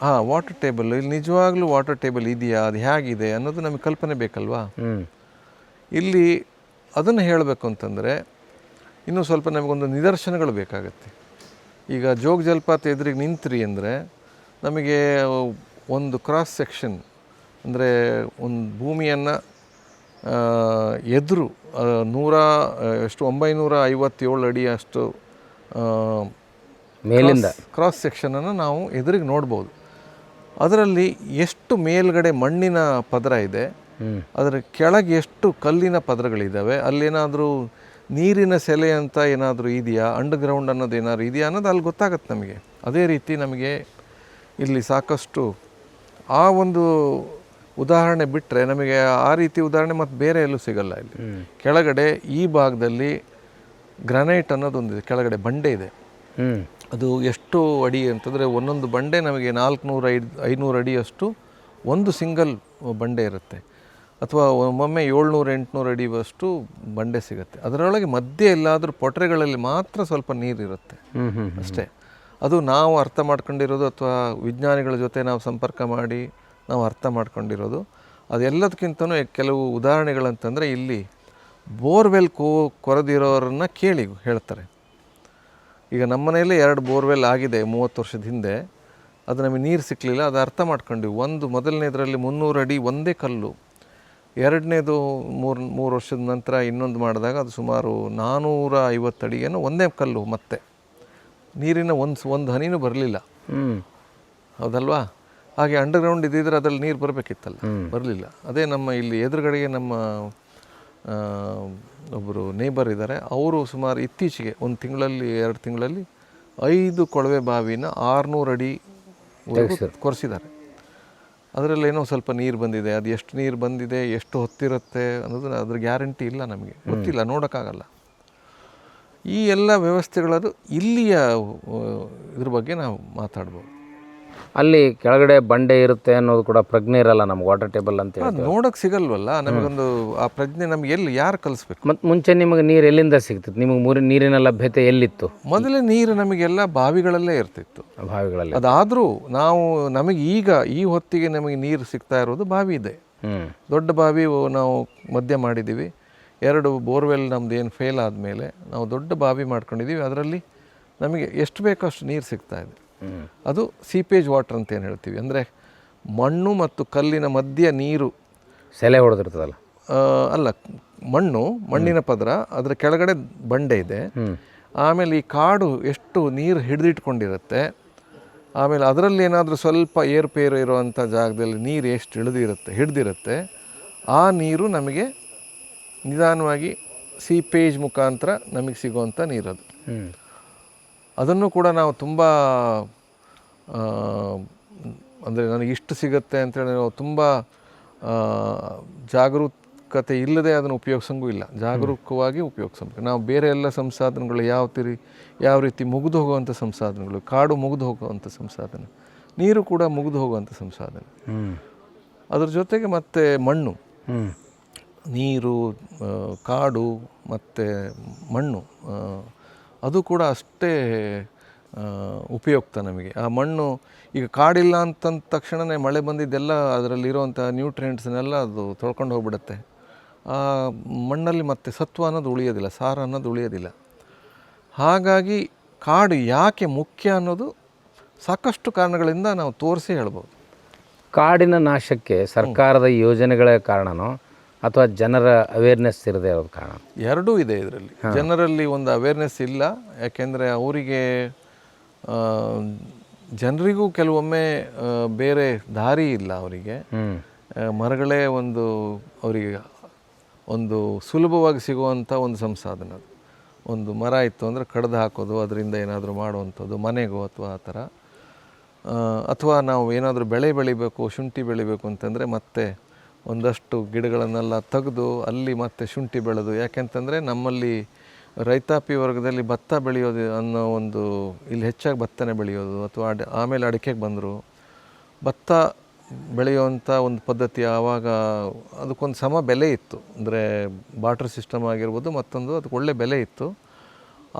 Water table. ಇಲ್ಲಿ ನಿಜವಾಗ್ಲೂ ವಾಟರ್ ಟೇಬಲ್ ಇದೆಯಾ, ಅದು ಹೇಗಿದೆ ಅನ್ನೋದು ನಮಗೆ ಕಲ್ಪನೆ ಬೇಕಲ್ವಾ. ಇಲ್ಲಿ ಅದನ್ನು ಹೇಳಬೇಕು ಅಂತಂದರೆ ಇನ್ನೂ ಸ್ವಲ್ಪ ನಮಗೊಂದು ನಿದರ್ಶನಗಳು ಬೇಕಾಗತ್ತೆ. ಈಗ ಜೋಗ ಜಲಪಾತ ಎದುರಿಗೆ ನಿಂತ್ರಿ ಅಂದರೆ ನಮಗೆ ಒಂದು ಕ್ರಾಸ್ ಸೆಕ್ಷನ್, ಅಂದರೆ ಒಂದು ಭೂಮಿಯನ್ನು ಎದುರು 957 ಅಡಿ ಅಷ್ಟು ಮೇಲಿಂದ ಕ್ರಾಸ್ ಸೆಕ್ಷನನ್ನು ನಾವು ಎದುರಿಗೆ ನೋಡ್ಬೋದು. ಅದರಲ್ಲಿ ಎಷ್ಟು ಮೇಲ್ಗಡೆ ಮಣ್ಣಿನ ಪದರ ಇದೆ, ಅದರ ಕೆಳಗೆ ಎಷ್ಟು ಕಲ್ಲಿನ ಪದರಗಳಿದ್ದಾವೆ, ಅಲ್ಲೇನಾದರೂ ನೀರಿನ ಸೆಲೆ ಅಂತ ಏನಾದರೂ ಇದೆಯಾ, ಅಂಡರ್ಗ್ರೌಂಡ್ ಅನ್ನೋದು ಏನಾದರೂ ಇದೆಯಾ ಅನ್ನೋದು ಅಲ್ಲಿ ಗೊತ್ತಾಗತ್ತೆ ನಮಗೆ. ಅದೇ ರೀತಿ ನಮಗೆ ಇಲ್ಲಿ ಸಾಕಷ್ಟು ಆ ಒಂದು ಉದಾಹರಣೆ ಬಿಟ್ಟರೆ ನಮಗೆ ಆ ರೀತಿ ಉದಾಹರಣೆ ಮತ್ತು ಬೇರೆ ಎಲ್ಲೂ ಸಿಗಲ್ಲ. ಇಲ್ಲಿ ಕೆಳಗಡೆ ಈ ಭಾಗದಲ್ಲಿ ಗ್ರಾನೈಟ್ ಅನ್ನೋದೊಂದಿದೆ, ಕೆಳಗಡೆ ಬಂಡೆ ಇದೆ. ಅದು ಎಷ್ಟು ಅಡಿ ಅಂತಂದರೆ ಒಂದೊಂದು ಬಂಡೆ ನಮಗೆ 400-500 ಅಡಿಯಷ್ಟು ಒಂದು ಸಿಂಗಲ್ ಬಂಡೆ ಇರುತ್ತೆ. ಅಥವಾ ಒಮ್ಮೊಮ್ಮೆ 700-800 ಅಡಿವಷ್ಟು ಬಂಡೆ ಸಿಗುತ್ತೆ. ಅದರೊಳಗೆ ಮಧ್ಯೆ ಎಲ್ಲಾದರೂ ಪೊಟರೆಗಳಲ್ಲಿ ಮಾತ್ರ ಸ್ವಲ್ಪ ನೀರಿರುತ್ತೆ ಅಷ್ಟೇ. ಅದು ನಾವು ಅರ್ಥ ಮಾಡ್ಕೊಂಡಿರೋದು ಅಥವಾ ವಿಜ್ಞಾನಿಗಳ ಜೊತೆ ನಾವು ಸಂಪರ್ಕ ಮಾಡಿ ನಾವು ಅರ್ಥ ಮಾಡ್ಕೊಂಡಿರೋದು. ಅದೆಲ್ಲದಕ್ಕಿಂತನೂ ಕೆಲವು ಉದಾಹರಣೆಗಳಂತಂದರೆ ಇಲ್ಲಿ ಬೋರ್ವೆಲ್ ಕೊರೆದಿರೋರನ್ನ ಕೇಳಿ ಹೇಳ್ತಾರೆ. ಈಗ ನಮ್ಮ ಮನೆಯಲ್ಲೇ 2 ಬೋರ್ವೆಲ್ ಆಗಿದೆ 30 ವರ್ಷದ ಹಿಂದೆ. ಅದು ನಮಗೆ ನೀರು ಸಿಕ್ಕಲಿಲ್ಲ. ಅದು ಅರ್ಥ ಮಾಡ್ಕೊಂಡ್ವಿ. ಮೊದಲನೇದರಲ್ಲಿ 300 ಅಡಿ ಒಂದೇ ಕಲ್ಲು, ಎರಡನೇದು 3 ವರ್ಷದ ನಂತರ ಇನ್ನೊಂದು ಮಾಡಿದಾಗ ಅದು ಸುಮಾರು 450 ಅಡಿಗೇನೋ ಒಂದೇ ಕಲ್ಲು. ಮತ್ತೆ ನೀರಿನ ಒಂದು ಹನಿನೂ ಬರಲಿಲ್ಲ, ಹೌದಲ್ವಾ? ಹಾಗೆ ಅಂಡರ್ಗ್ರೌಂಡ್ ಇದ್ದಿದ್ರೆ ಅದರಲ್ಲಿ ನೀರು ಬರಬೇಕಿತ್ತಲ್ಲ, ಬರಲಿಲ್ಲ. ಅದೇ ನಮ್ಮ ಇಲ್ಲಿ ಎದುರುಗಡೆಗೆ ನಮ್ಮ ಒಬ್ಬರು ನೇಬರ್ ಇದ್ದಾರೆ. ಅವರು ಸುಮಾರು ಇತ್ತೀಚೆಗೆ 1 ತಿಂಗಳಲ್ಲಿ 2 ತಿಂಗಳಲ್ಲಿ 5 ಕೊಳವೆ ಬಾವಿನ 600 ಅಡಿ ಕೊರೆಸಿದ್ದಾರೆ. ಅದರಲ್ಲಿ ಏನೋ ಸ್ವಲ್ಪ ನೀರು ಬಂದಿದೆ. ಅದು ಎಷ್ಟು ನೀರು ಬಂದಿದೆ, ಎಷ್ಟು ಹೊತ್ತಿರುತ್ತೆ ಅನ್ನೋದು ಅದ್ರ ಗ್ಯಾರಂಟಿ ಇಲ್ಲ, ನಮಗೆ ಗೊತ್ತಿಲ್ಲ, ನೋಡೋಕ್ಕಾಗಲ್ಲ. ಈ ಎಲ್ಲ ವ್ಯವಸ್ಥೆಗಳದು ಇಲ್ಲಿಯ ಇದ್ರ ಬಗ್ಗೆ ನಾವು ಮಾತಾಡ್ಬೋದು. ಅಲ್ಲಿ ಕೆಳಗಡೆ ಬಂಡೆ ಇರುತ್ತೆ ಅನ್ನೋದು ಕೂಡ ಪ್ರಜ್ಞೆ ಇರಲ್ಲ ನಮ್ಗೆ, ವಾಟರ್ ಟೇಬಲ್ ಅಂತ ಹೇಳಿ ನೋಡೋಕೆ ಸಿಗಲ್ವಲ್ಲ ನಮಗೊಂದು. ಆ ಪ್ರಜ್ಞೆ ನಮ್ಗೆ ಎಲ್ಲಿ ಯಾರು ಕಲಿಸ್ಬೇಕು? ಮತ್ತು ಮುಂಚೆ ನಿಮಗೆ ನೀರು ಎಲ್ಲಿಂದ ಸಿಗ್ತಿತ್ತು? ನಿಮಗೆ ನೀರಿನ ಲಭ್ಯತೆ ಎಲ್ಲಿತ್ತು? ಮೊದಲೇ ನೀರು ನಮಗೆಲ್ಲ ಬಾವಿಗಳಲ್ಲೇ ಇರ್ತಿತ್ತು, ಬಾವಿಗಳಲ್ಲಿ. ಅದಾದರೂ ನಾವು ನಮಗೆ ಈಗ ಈ ಹೊತ್ತಿಗೆ ನಮಗೆ ನೀರು ಸಿಗ್ತಾ ಇರೋದು ಬಾವಿ ಇದೆ. ದೊಡ್ಡ ಬಾವಿ ನಾವು ಮಧ್ಯ ಮಾಡಿದ್ದೀವಿ. 2 ಬೋರ್ವೆಲ್ ನಮ್ದು ಏನು ಫೇಲ್ ಆದಮೇಲೆ ನಾವು ದೊಡ್ಡ ಬಾವಿ ಮಾಡ್ಕೊಂಡಿದ್ದೀವಿ. ಅದರಲ್ಲಿ ನಮಗೆ ಎಷ್ಟು ಬೇಕೋ ಅಷ್ಟು ನೀರು ಸಿಗ್ತಾ ಇದೆ. ಅದು ಸೀಪೇಜ್ ವಾಟರ್ ಅಂತ ಏನು ಹೇಳ್ತೀವಿ. ಅಂದರೆ ಮಣ್ಣು ಮತ್ತು ಕಲ್ಲಿನ ಮಧ್ಯ ನೀರು ಸೆಲೆ ಹೊಡೆದಿರ್ತದಲ್ಲ, ಅಲ್ಲ, ಮಣ್ಣಿನ ಪದರ, ಅದರ ಕೆಳಗಡೆ ಬಂಡೆ ಇದೆ. ಆಮೇಲೆ ಈ ಕಾಡು ಎಷ್ಟು ನೀರು ಹಿಡಿದಿಟ್ಕೊಂಡಿರುತ್ತೆ. ಆಮೇಲೆ ಅದರಲ್ಲಿ ಏನಾದರೂ ಸ್ವಲ್ಪ ಏರುಪೇರು ಇರುವಂಥ ಜಾಗದಲ್ಲಿ ನೀರು ಎಷ್ಟು ಹಿಡಿದಿರುತ್ತೆ, ಆ ನೀರು ನಮಗೆ ನಿಧಾನವಾಗಿ ಸೀಪೇಜ್ ಮುಖಾಂತರ ನಮಗೆ ಸಿಗುವಂಥ ನೀರದು. ಅದನ್ನು ಕೂಡ ನಾವು ತುಂಬ ಅಂದರೆ ನನಗೆ ಇಷ್ಟು ಸಿಗುತ್ತೆ ಅಂತೇಳಿ ನಾವು ತುಂಬ ಜಾಗರೂಕತೆ ಇಲ್ಲದೆ ಅದನ್ನು ಉಪಯೋಗಿಸಂಗೂ ಇಲ್ಲ. ಜಾಗರೂಕವಾಗಿ ಉಪಯೋಗಿಸಬೇಕು. ನಾವು ಬೇರೆ ಎಲ್ಲ ಸಂಸಾಧನಗಳು ಯಾವ ರೀತಿ ಮುಗಿದು ಹೋಗುವಂಥ ಸಂಸಾಧನಗಳು, ಕಾಡು ಮುಗಿದು ಹೋಗುವಂಥ ಸಂಸಾಧನೆ, ನೀರು ಕೂಡ ಮುಗಿದು ಹೋಗುವಂಥ ಸಂಸಾಧನೆ. ಅದ್ರ ಜೊತೆಗೆ ಮತ್ತೆ ಮಣ್ಣು, ನೀರು, ಕಾಡು ಮತ್ತು ಮಣ್ಣು, ಅದು ಕೂಡ ಅಷ್ಟೇ ಉಪಯುಕ್ತ ನಮಗೆ. ಆ ಮಣ್ಣು ಈಗ ಕಾಡಿಲ್ಲ ಅಂತಂದ ತಕ್ಷಣವೇ ಮಳೆ ಬಂದಿದ್ದೆಲ್ಲ ಅದರಲ್ಲಿರುವಂಥ ನ್ಯೂಟ್ರಿಯೆಂಟ್ಸ್ನೆಲ್ಲ ಅದು ತೊಳ್ಕೊಂಡು ಹೋಗ್ಬಿಡುತ್ತೆ. ಆ ಮಣ್ಣಲ್ಲಿ ಮತ್ತೆ ಸತ್ವ ಅನ್ನೋದು ಉಳಿಯೋದಿಲ್ಲ, ಸಾರ ಅನ್ನೋದು ಉಳಿಯೋದಿಲ್ಲ. ಹಾಗಾಗಿ ಕಾಡು ಯಾಕೆ ಮುಖ್ಯ ಅನ್ನೋದು ಸಾಕಷ್ಟು ಕಾರಣಗಳಿಂದ ನಾವು ತೋರಿಸಿ ಹೇಳ್ಬೋದು. ಕಾಡಿನ ನಾಶಕ್ಕೆ ಸರ್ಕಾರದ ಯೋಜನೆಗಳೇ ಕಾರಣನೋ ಅಥವಾ ಜನರ ಅವೇರ್ನೆಸ್ ಇರದೇ ಇರೋದು ಕಾರಣ? ಎರಡೂ ಇದೆ ಇದರಲ್ಲಿ. ಜನರಲ್ಲಿ ಒಂದು ಅವೇರ್ನೆಸ್ ಇಲ್ಲ, ಯಾಕೆಂದರೆ ಅವರಿಗೆ ಜನರಿಗೂ ಕೆಲವೊಮ್ಮೆ ಬೇರೆ ದಾರಿ ಇಲ್ಲ. ಅವರಿಗೆ ಮರಗಳೇ ಅವರಿಗೆ ಒಂದು ಸುಲಭವಾಗಿ ಸಿಗುವಂಥ ಒಂದು ಸಂಸಾಧನ. ಒಂದು ಮರ ಇತ್ತು ಅಂದರೆ ಕಡ್ದು ಹಾಕೋದು, ಅದರಿಂದ ಏನಾದರೂ ಮಾಡುವಂಥದ್ದು ಮನೆಗೋ ಅಥವಾ ಆ ಥರ. ಅಥವಾ ನಾವು ಏನಾದರೂ ಬೆಳೆ ಬೆಳಿಬೇಕು, ಶುಂಠಿ ಬೆಳಿಬೇಕು ಅಂತಂದರೆ ಮತ್ತೆ ಒಂದಷ್ಟು ಗಿಡಗಳನ್ನೆಲ್ಲ ತೆಗೆದು ಅಲ್ಲಿ ಮತ್ತೆ ಶುಂಠಿ ಬೆಳೆದು, ಯಾಕೆಂತಂದರೆ ನಮ್ಮಲ್ಲಿ ರೈತಾಪಿ ವರ್ಗದಲ್ಲಿ ಭತ್ತ ಬೆಳೆಯೋದು ಅನ್ನೋ ಇಲ್ಲಿ ಹೆಚ್ಚಾಗಿ ಭತ್ತನೇ ಬೆಳೆಯೋದು. ಅಥವಾ ಆಮೇಲೆ ಅಡಿಕೆಗೆ ಬಂದರು. ಭತ್ತ ಬೆಳೆಯುವಂಥ ಒಂದು ಪದ್ಧತಿ ಆವಾಗ ಅದಕ್ಕೊಂದು ಸಮ ಬೆಲೆ ಇತ್ತು. ಅಂದರೆ ಬಾರ್ಟರ್ ಸಿಸ್ಟಮ್ ಆಗಿರ್ಬೋದು, ಮತ್ತೊಂದು ಅದಕ್ಕೆ ಒಳ್ಳೆ ಬೆಲೆ ಇತ್ತು.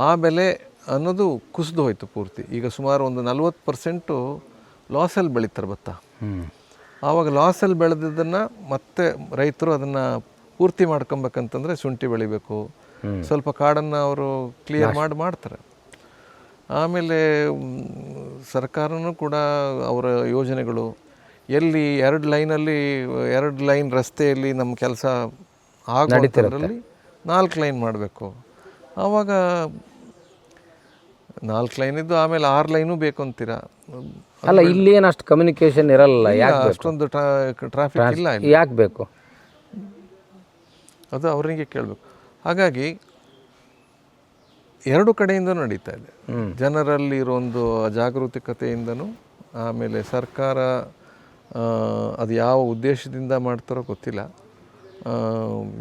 ಆ ಬೆಲೆ ಅನ್ನೋದು ಕುಸಿದು ಹೋಯಿತು ಪೂರ್ತಿ. ಈಗ ಸುಮಾರು ಒಂದು 40% ಲಾಸಲ್ಲಿ ಬೆಳೀತಾರೆ ಭತ್ತ. ಆವಾಗ ಲಾಸಲ್ಲಿ ಬೆಳೆದಿದ್ದನ್ನು ಮತ್ತೆ ರೈತರು ಅದನ್ನು ಪೂರ್ತಿ ಮಾಡ್ಕೊಬೇಕಂತಂದರೆ ಶುಂಠಿ ಬೆಳಿಬೇಕು, ಸ್ವಲ್ಪ ಕಾಡನ್ನು ಅವರು ಕ್ಲಿಯರ್ ಮಾಡ್ತಾರೆ. ಆಮೇಲೆ ಸರ್ಕಾರನೂ ಕೂಡ ಅವರ ಯೋಜನೆಗಳು ಎಲ್ಲಿ 2 ಲೈನ್ ರಸ್ತೆಯಲ್ಲಿ ನಮ್ಮ ಕೆಲಸ ಆಗೋದ್ರಲ್ಲಿ 4 ಲೈನ್ ಮಾಡಬೇಕು. ಆವಾಗ 4 ಲೈನ್ ಇದ್ದು ಆಮೇಲೆ 6 ಲೈನೂ ಬೇಕು ಅಂತೀರಾ? ಅಲ್ಲ, ಇಲ್ಲಿ ಏನು ಅಷ್ಟು ಕಮ್ಯುನಿಕೇಶನ್ ಇರಲ್ಲ, ಅಷ್ಟೊಂದು ಟ್ರಾಫಿಕ್ ಇಲ್ಲ, ಯಾಕೆ ಬೇಕು ಅದು ಅವರಿಗೆ ಕೇಳಬೇಕು. ಹಾಗಾಗಿ 2 ಕಡೆಯಿಂದನೂ ನಡೀತಾ ಇದೆ. ಜನರಲ್ಲಿ ಇರೋ ಒಂದು ಜಾಗರೂಕತೆಯಿಂದನೂ, ಆಮೇಲೆ ಸರ್ಕಾರ ಅದು ಯಾವ ಉದ್ದೇಶದಿಂದ ಮಾಡ್ತಾರೋ ಗೊತ್ತಿಲ್ಲ.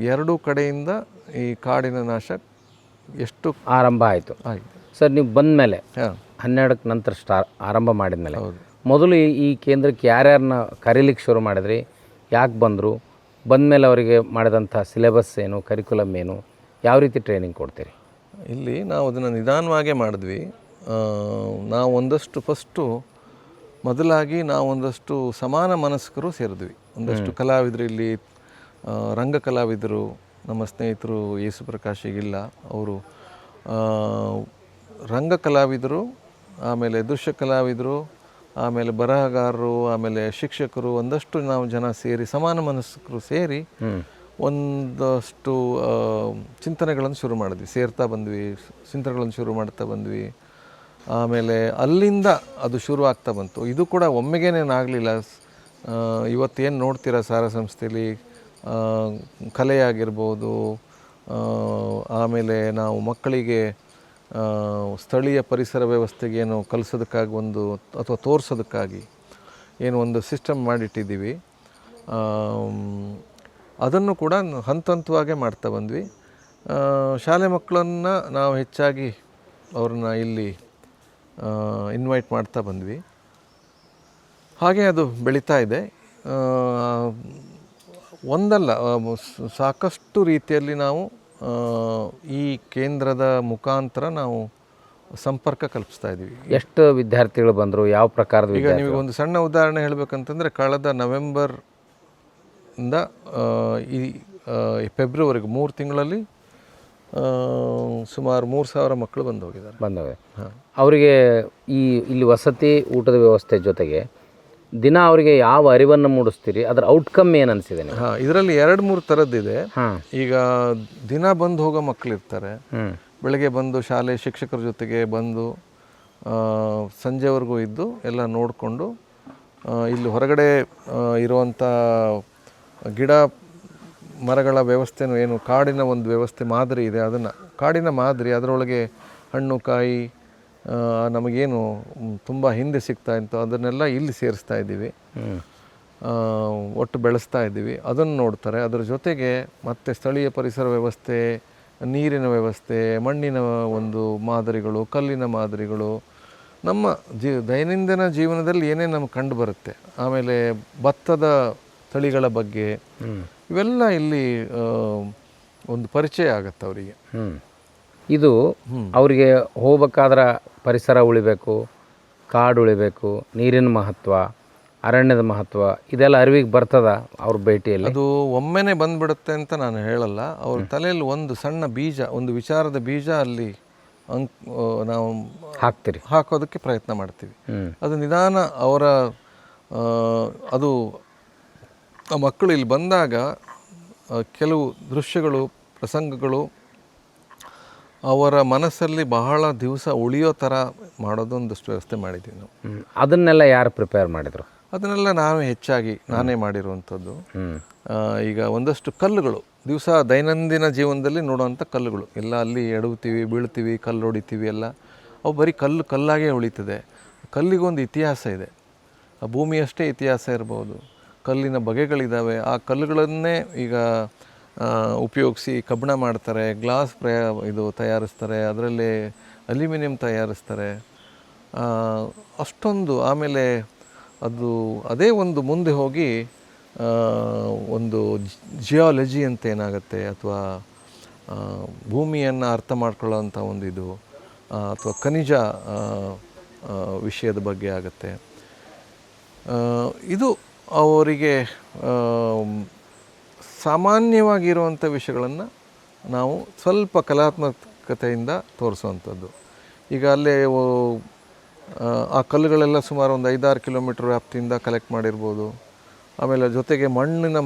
2 ಕಡೆಯಿಂದ ಈ ಕಾಡಿನ ನಾಶ ಎಷ್ಟು ಆರಂಭ ಆಯಿತು. ಸರ್, ನೀವು ಬಂದ ಮೇಲೆ 12ಕ್ಕೆ ನಂತರ ಆರಂಭ ಮಾಡಿದ ಮೇಲೆ ಮೊದಲು ಈ ಕೇಂದ್ರಕ್ಕೆ ಯಾರ್ಯಾರನ್ನ ಕರೀಲಿಕ್ಕೆ ಶುರು ಮಾಡಿದ್ರಿ? ಯಾಕೆ ಬಂದರು? ಬಂದಮೇಲೆ ಅವರಿಗೆ ಮಾಡಿದಂಥ ಸಿಲೆಬಸ್ ಏನು, ಕರಿಕ್ಯುಲಮ್ ಏನು, ಯಾವ ರೀತಿ ಟ್ರೈನಿಂಗ್ ಕೊಡ್ತೀರಿ? ಇಲ್ಲಿ ನಾವು ಅದನ್ನು ನಿಧಾನವಾಗೇ ಮಾಡಿದ್ವಿ. ನಾವು ಒಂದಷ್ಟು ಫಸ್ಟು ಮೊದಲಾಗಿ ನಾವು ಒಂದಷ್ಟು ಸಮಾನ ಮನಸ್ಕರು ಸೇರಿದ್ವಿ. ಒಂದಷ್ಟು ಕಲಾವಿದರು ಇಲ್ಲಿ ರಂಗ ಕಲಾವಿದರು, ನಮ್ಮ ಸ್ನೇಹಿತರು ಯೇಸು ಪ್ರಕಾಶ್ ಈಗಿಲ್ಲ, ಅವರು ರಂಗ ಕಲಾವಿದರು, ಆಮೇಲೆ ದೃಶ್ಯ ಕಲಾವಿದರು, ಆಮೇಲೆ ಬರಹಗಾರರು, ಆಮೇಲೆ ಶಿಕ್ಷಕರು, ಒಂದಷ್ಟು ನಾವು ಜನ ಸೇರಿ ಸಮಾನ ಮನಸ್ಕರು ಸೇರಿ ಒಂದಷ್ಟು ಚಿಂತನೆಗಳನ್ನು ಶುರು ಮಾಡಿದ್ವಿ. ಸೇರ್ತಾ ಬಂದ್ವಿ, ಚಿಂತನೆಗಳನ್ನು ಶುರು ಮಾಡ್ತಾ ಬಂದ್ವಿ. ಆಮೇಲೆ ಅಲ್ಲಿಂದ ಅದು ಶುರು ಆಗ್ತಾ ಬಂತು. ಇದು ಕೂಡ ಒಮ್ಮೆಗೇನೇನಾಗಲಿಲ್ಲ. ಇವತ್ತೇನು ನೋಡ್ತೀರಾ ಸಾರ ಸಂಸ್ಥೆಯಲ್ಲಿ ಕಲೆಯಾಗಿರ್ಬೋದು, ಆಮೇಲೆ ನಾವು ಮಕ್ಕಳಿಗೆ ಸ್ಥಳೀಯ ಪರಿಸರ ವ್ಯವಸ್ಥೆಗೆ ಏನು ಕಲಿಸೋದಕ್ಕಾಗಿ ಒಂದು ಅಥವಾ ತೋರಿಸೋದಕ್ಕಾಗಿ ಏನು ಒಂದು ಸಿಸ್ಟಮ್ ಮಾಡಿಟ್ಟಿದ್ದೀವಿ, ಅದನ್ನು ಕೂಡ ಹಂತ ಹಂತವಾಗೇ ಮಾಡ್ತಾ ಬಂದ್ವಿ. ಶಾಲೆ ಮಕ್ಕಳನ್ನು ನಾವು ಹೆಚ್ಚಾಗಿ ಅವ್ರನ್ನ ಇಲ್ಲಿ ಇನ್ವೈಟ್ ಮಾಡ್ತಾ ಬಂದ್ವಿ. ಹಾಗೆ ಅದು ಬೆಳೀತಾ ಇದೆ. ಒಂದಲ್ಲ, ಸಾಕಷ್ಟು ರೀತಿಯಲ್ಲಿ ನಾವು ಈ ಕೇಂದ್ರದ ಮುಖಾಂತರ ನಾವು ಸಂಪರ್ಕ ಕಲ್ಪಿಸ್ತಾ ಇದ್ದೀವಿ. ಎಷ್ಟು ವಿದ್ಯಾರ್ಥಿಗಳು ಬಂದರು, ಯಾವ ಪ್ರಕಾರದ? ಈಗ ನಿಮಗೆ ಒಂದು ಸಣ್ಣ ಉದಾಹರಣೆ ಹೇಳಬೇಕಂತಂದರೆ, ಕಳೆದ ನವೆಂಬರ್ ಇಂದ ಈ ಫೆಬ್ರವರಿಗೆ 3 ತಿಂಗಳಲ್ಲಿ ಸುಮಾರು 3,000 ಮಕ್ಕಳು ಬಂದೋಗಿದ್ದಾರೆ. ಅವರಿಗೆ ಇಲ್ಲಿ ವಸತಿ, ಊಟದ ವ್ಯವಸ್ಥೆ ಜೊತೆಗೆ ದಿನ ಅವರಿಗೆ ಯಾವ ಅರಿವನ್ನು ಮೂಡಿಸ್ತೀರಿ? ಅದರ ಔಟ್ಕಮ್ ಏನು ಅನಿಸಿದೆ? ಇದರಲ್ಲಿ 2-3 ಥರದ್ದಿದೆ. ಈಗ ದಿನ ಬಂದು ಹೋಗೋ ಮಕ್ಕಳು ಇರ್ತಾರೆ. ಬೆಳಗ್ಗೆ ಬಂದು ಶಾಲೆ ಶಿಕ್ಷಕರ ಜೊತೆಗೆ ಬಂದು ಸಂಜೆವರೆಗೂ ಇದ್ದು ಎಲ್ಲ ನೋಡಿಕೊಂಡು, ಇಲ್ಲಿ ಹೊರಗಡೆ ಇರುವಂಥ ಗಿಡ ಮರಗಳ ವ್ಯವಸ್ಥೆನೂ ಏನು ಕಾಡಿನ ಒಂದು ವ್ಯವಸ್ಥೆ ಮಾದರಿ ಇದೆ, ಅದನ್ನು ಕಾಡಿನ ಮಾದರಿ ಅದರೊಳಗೆ ಹಣ್ಣು ಕಾಯಿ ನಮಗೇನು ತುಂಬ ಹಿಂದೆ ಸಿಗ್ತಾ ಇತ್ತು ಅದನ್ನೆಲ್ಲ ಇಲ್ಲಿ ಸೇರಿಸ್ತಾ ಇದ್ದೀವಿ, ಒಟ್ಟು ಬೆಳೆಸ್ತಾ ಇದ್ದೀವಿ. ಅದನ್ನು ನೋಡ್ತಾರೆ. ಅದರ ಜೊತೆಗೆ ಮತ್ತು ಸ್ಥಳೀಯ ಪರಿಸರ ವ್ಯವಸ್ಥೆ, ನೀರಿನ ವ್ಯವಸ್ಥೆ, ಮಣ್ಣಿನ ಒಂದು ಮಾದರಿಗಳು, ಕಲ್ಲಿನ ಮಾದರಿಗಳು, ನಮ್ಮ ದೈನಂದಿನ ಜೀವನದಲ್ಲಿ ಏನೇನು ನಮ್ಗೆ ಕಂಡು ಬರುತ್ತೆ, ಆಮೇಲೆ ಭತ್ತದ ತಳಿಗಳ ಬಗ್ಗೆ ಇವೆಲ್ಲ ಇಲ್ಲಿ ಒಂದು ಪರಿಚಯ ಆಗುತ್ತೆ ಅವರಿಗೆ. ಇದು ಅವರಿಗೆ ಹೋಗ್ಬೇಕಾದ್ರೆ ಪರಿಸರ ಉಳಿಬೇಕು, ಕಾಡು ಉಳಿಬೇಕು, ನೀರಿನ ಮಹತ್ವ, ಅರಣ್ಯದ ಮಹತ್ವ ಇದೆಲ್ಲ ಅರಿವಿಗೆ ಬರ್ತದ ಅವ್ರ ಭೇಟಿಯಲ್ಲಿ? ಅದು ಒಮ್ಮೆನೇ ಬಂದ್ಬಿಡುತ್ತೆ ಅಂತ ನಾನು ಹೇಳಲ್ಲ. ಅವ್ರ ತಲೆಯಲ್ಲಿ ಒಂದು ಸಣ್ಣ ಬೀಜ, ಒಂದು ವಿಚಾರದ ಬೀಜ ಅಲ್ಲಿ ನಾವು ಹಾಕೋದಕ್ಕೆ ಪ್ರಯತ್ನ ಮಾಡ್ತೀವಿ. ಅದು ನಿಧಾನ ಅವರ ಅದು ಆ ಮಕ್ಕಳು ಇಲ್ಲಿ ಬಂದಾಗ ಕೆಲವು ದೃಶ್ಯಗಳು, ಪ್ರಸಂಗಗಳು ಅವರ ಮನಸ್ಸಲ್ಲಿ ಬಹಳ ದಿವಸ ಉಳಿಯೋ ಥರ ಮಾಡೋದೊಂದಷ್ಟು ವ್ಯವಸ್ಥೆ ಮಾಡಿದ್ದೀವಿ ನಾವು. ಅದನ್ನೆಲ್ಲ ಯಾರು ಪ್ರಿಪೇರ್ ಮಾಡಿದರು? ಅದನ್ನೆಲ್ಲ ನಾನೇ ಮಾಡಿರುವಂಥದ್ದು. ಈಗ ಒಂದಷ್ಟು ಕಲ್ಲುಗಳು, ದಿವಸ ದೈನಂದಿನ ಜೀವನದಲ್ಲಿ ನೋಡುವಂಥ ಕಲ್ಲುಗಳು ಎಲ್ಲ ಅಲ್ಲಿ ಎಡವುತ್ತೀವಿ, ಬೀಳ್ತೀವಿ, ಕಲ್ಲು ಹೊಡಿತೀವಿ ಎಲ್ಲ. ಅವು ಬರೀ ಕಲ್ಲಾಗೇ ಉಳಿತದೆ. ಕಲ್ಲಿಗೊಂದು ಇತಿಹಾಸ ಇದೆ. ಆ ಭೂಮಿಯಷ್ಟೇ ಇತಿಹಾಸ ಇರ್ಬೋದು. ಕಲ್ಲಿನ ಬಗೆಗಳಿದ್ದಾವೆ. ಆ ಕಲ್ಲುಗಳನ್ನೇ ಈಗ ಉಪಯೋಗಿಸಿ ಕಬ್ಬಣ ಮಾಡ್ತಾರೆ, ಗ್ಲಾಸ್ ಇದು ತಯಾರಿಸ್ತಾರೆ, ಅದರಲ್ಲಿ ಅಲ್ಯೂಮಿನಿಯಂ ತಯಾರಿಸ್ತಾರೆ. ಅಷ್ಟೊಂದು ಆಮೇಲೆ ಅದೇ ಒಂದು ಮುಂದೆ ಹೋಗಿ ಒಂದು ಜಿಯಾಲಜಿ ಅಂತ ಏನಾಗುತ್ತೆ, ಅಥವಾ ಭೂಮಿಯನ್ನು ಅರ್ಥ ಮಾಡ್ಕೊಳ್ಳೋವಂಥ ಒಂದು ಇದು, ಅಥವಾ ಖನಿಜ ವಿಷಯದ ಬಗ್ಗೆ ಆಗುತ್ತೆ. ಇದು ಅವರಿಗೆ ಸಾಮಾನ್ಯವಾಗಿರುವಂಥ ವಿಷಯಗಳನ್ನು ನಾವು ಸ್ವಲ್ಪ ಕಲಾತ್ಮಕತೆಯಿಂದ ತೋರಿಸುವಂಥದ್ದು. ಈಗ ಅಲ್ಲೇ ಆ ಕಲ್ಲುಗಳೆಲ್ಲ ಸುಮಾರು ಒಂದು 5-6 ಕಿಲೋಮೀಟ್ರ್ ವ್ಯಾಪ್ತಿಯಿಂದ ಕಲೆಕ್ಟ್ ಮಾಡಿರ್ಬೋದು. ಆಮೇಲೆ ಜೊತೆಗೆ ಮಣ್ಣಿನ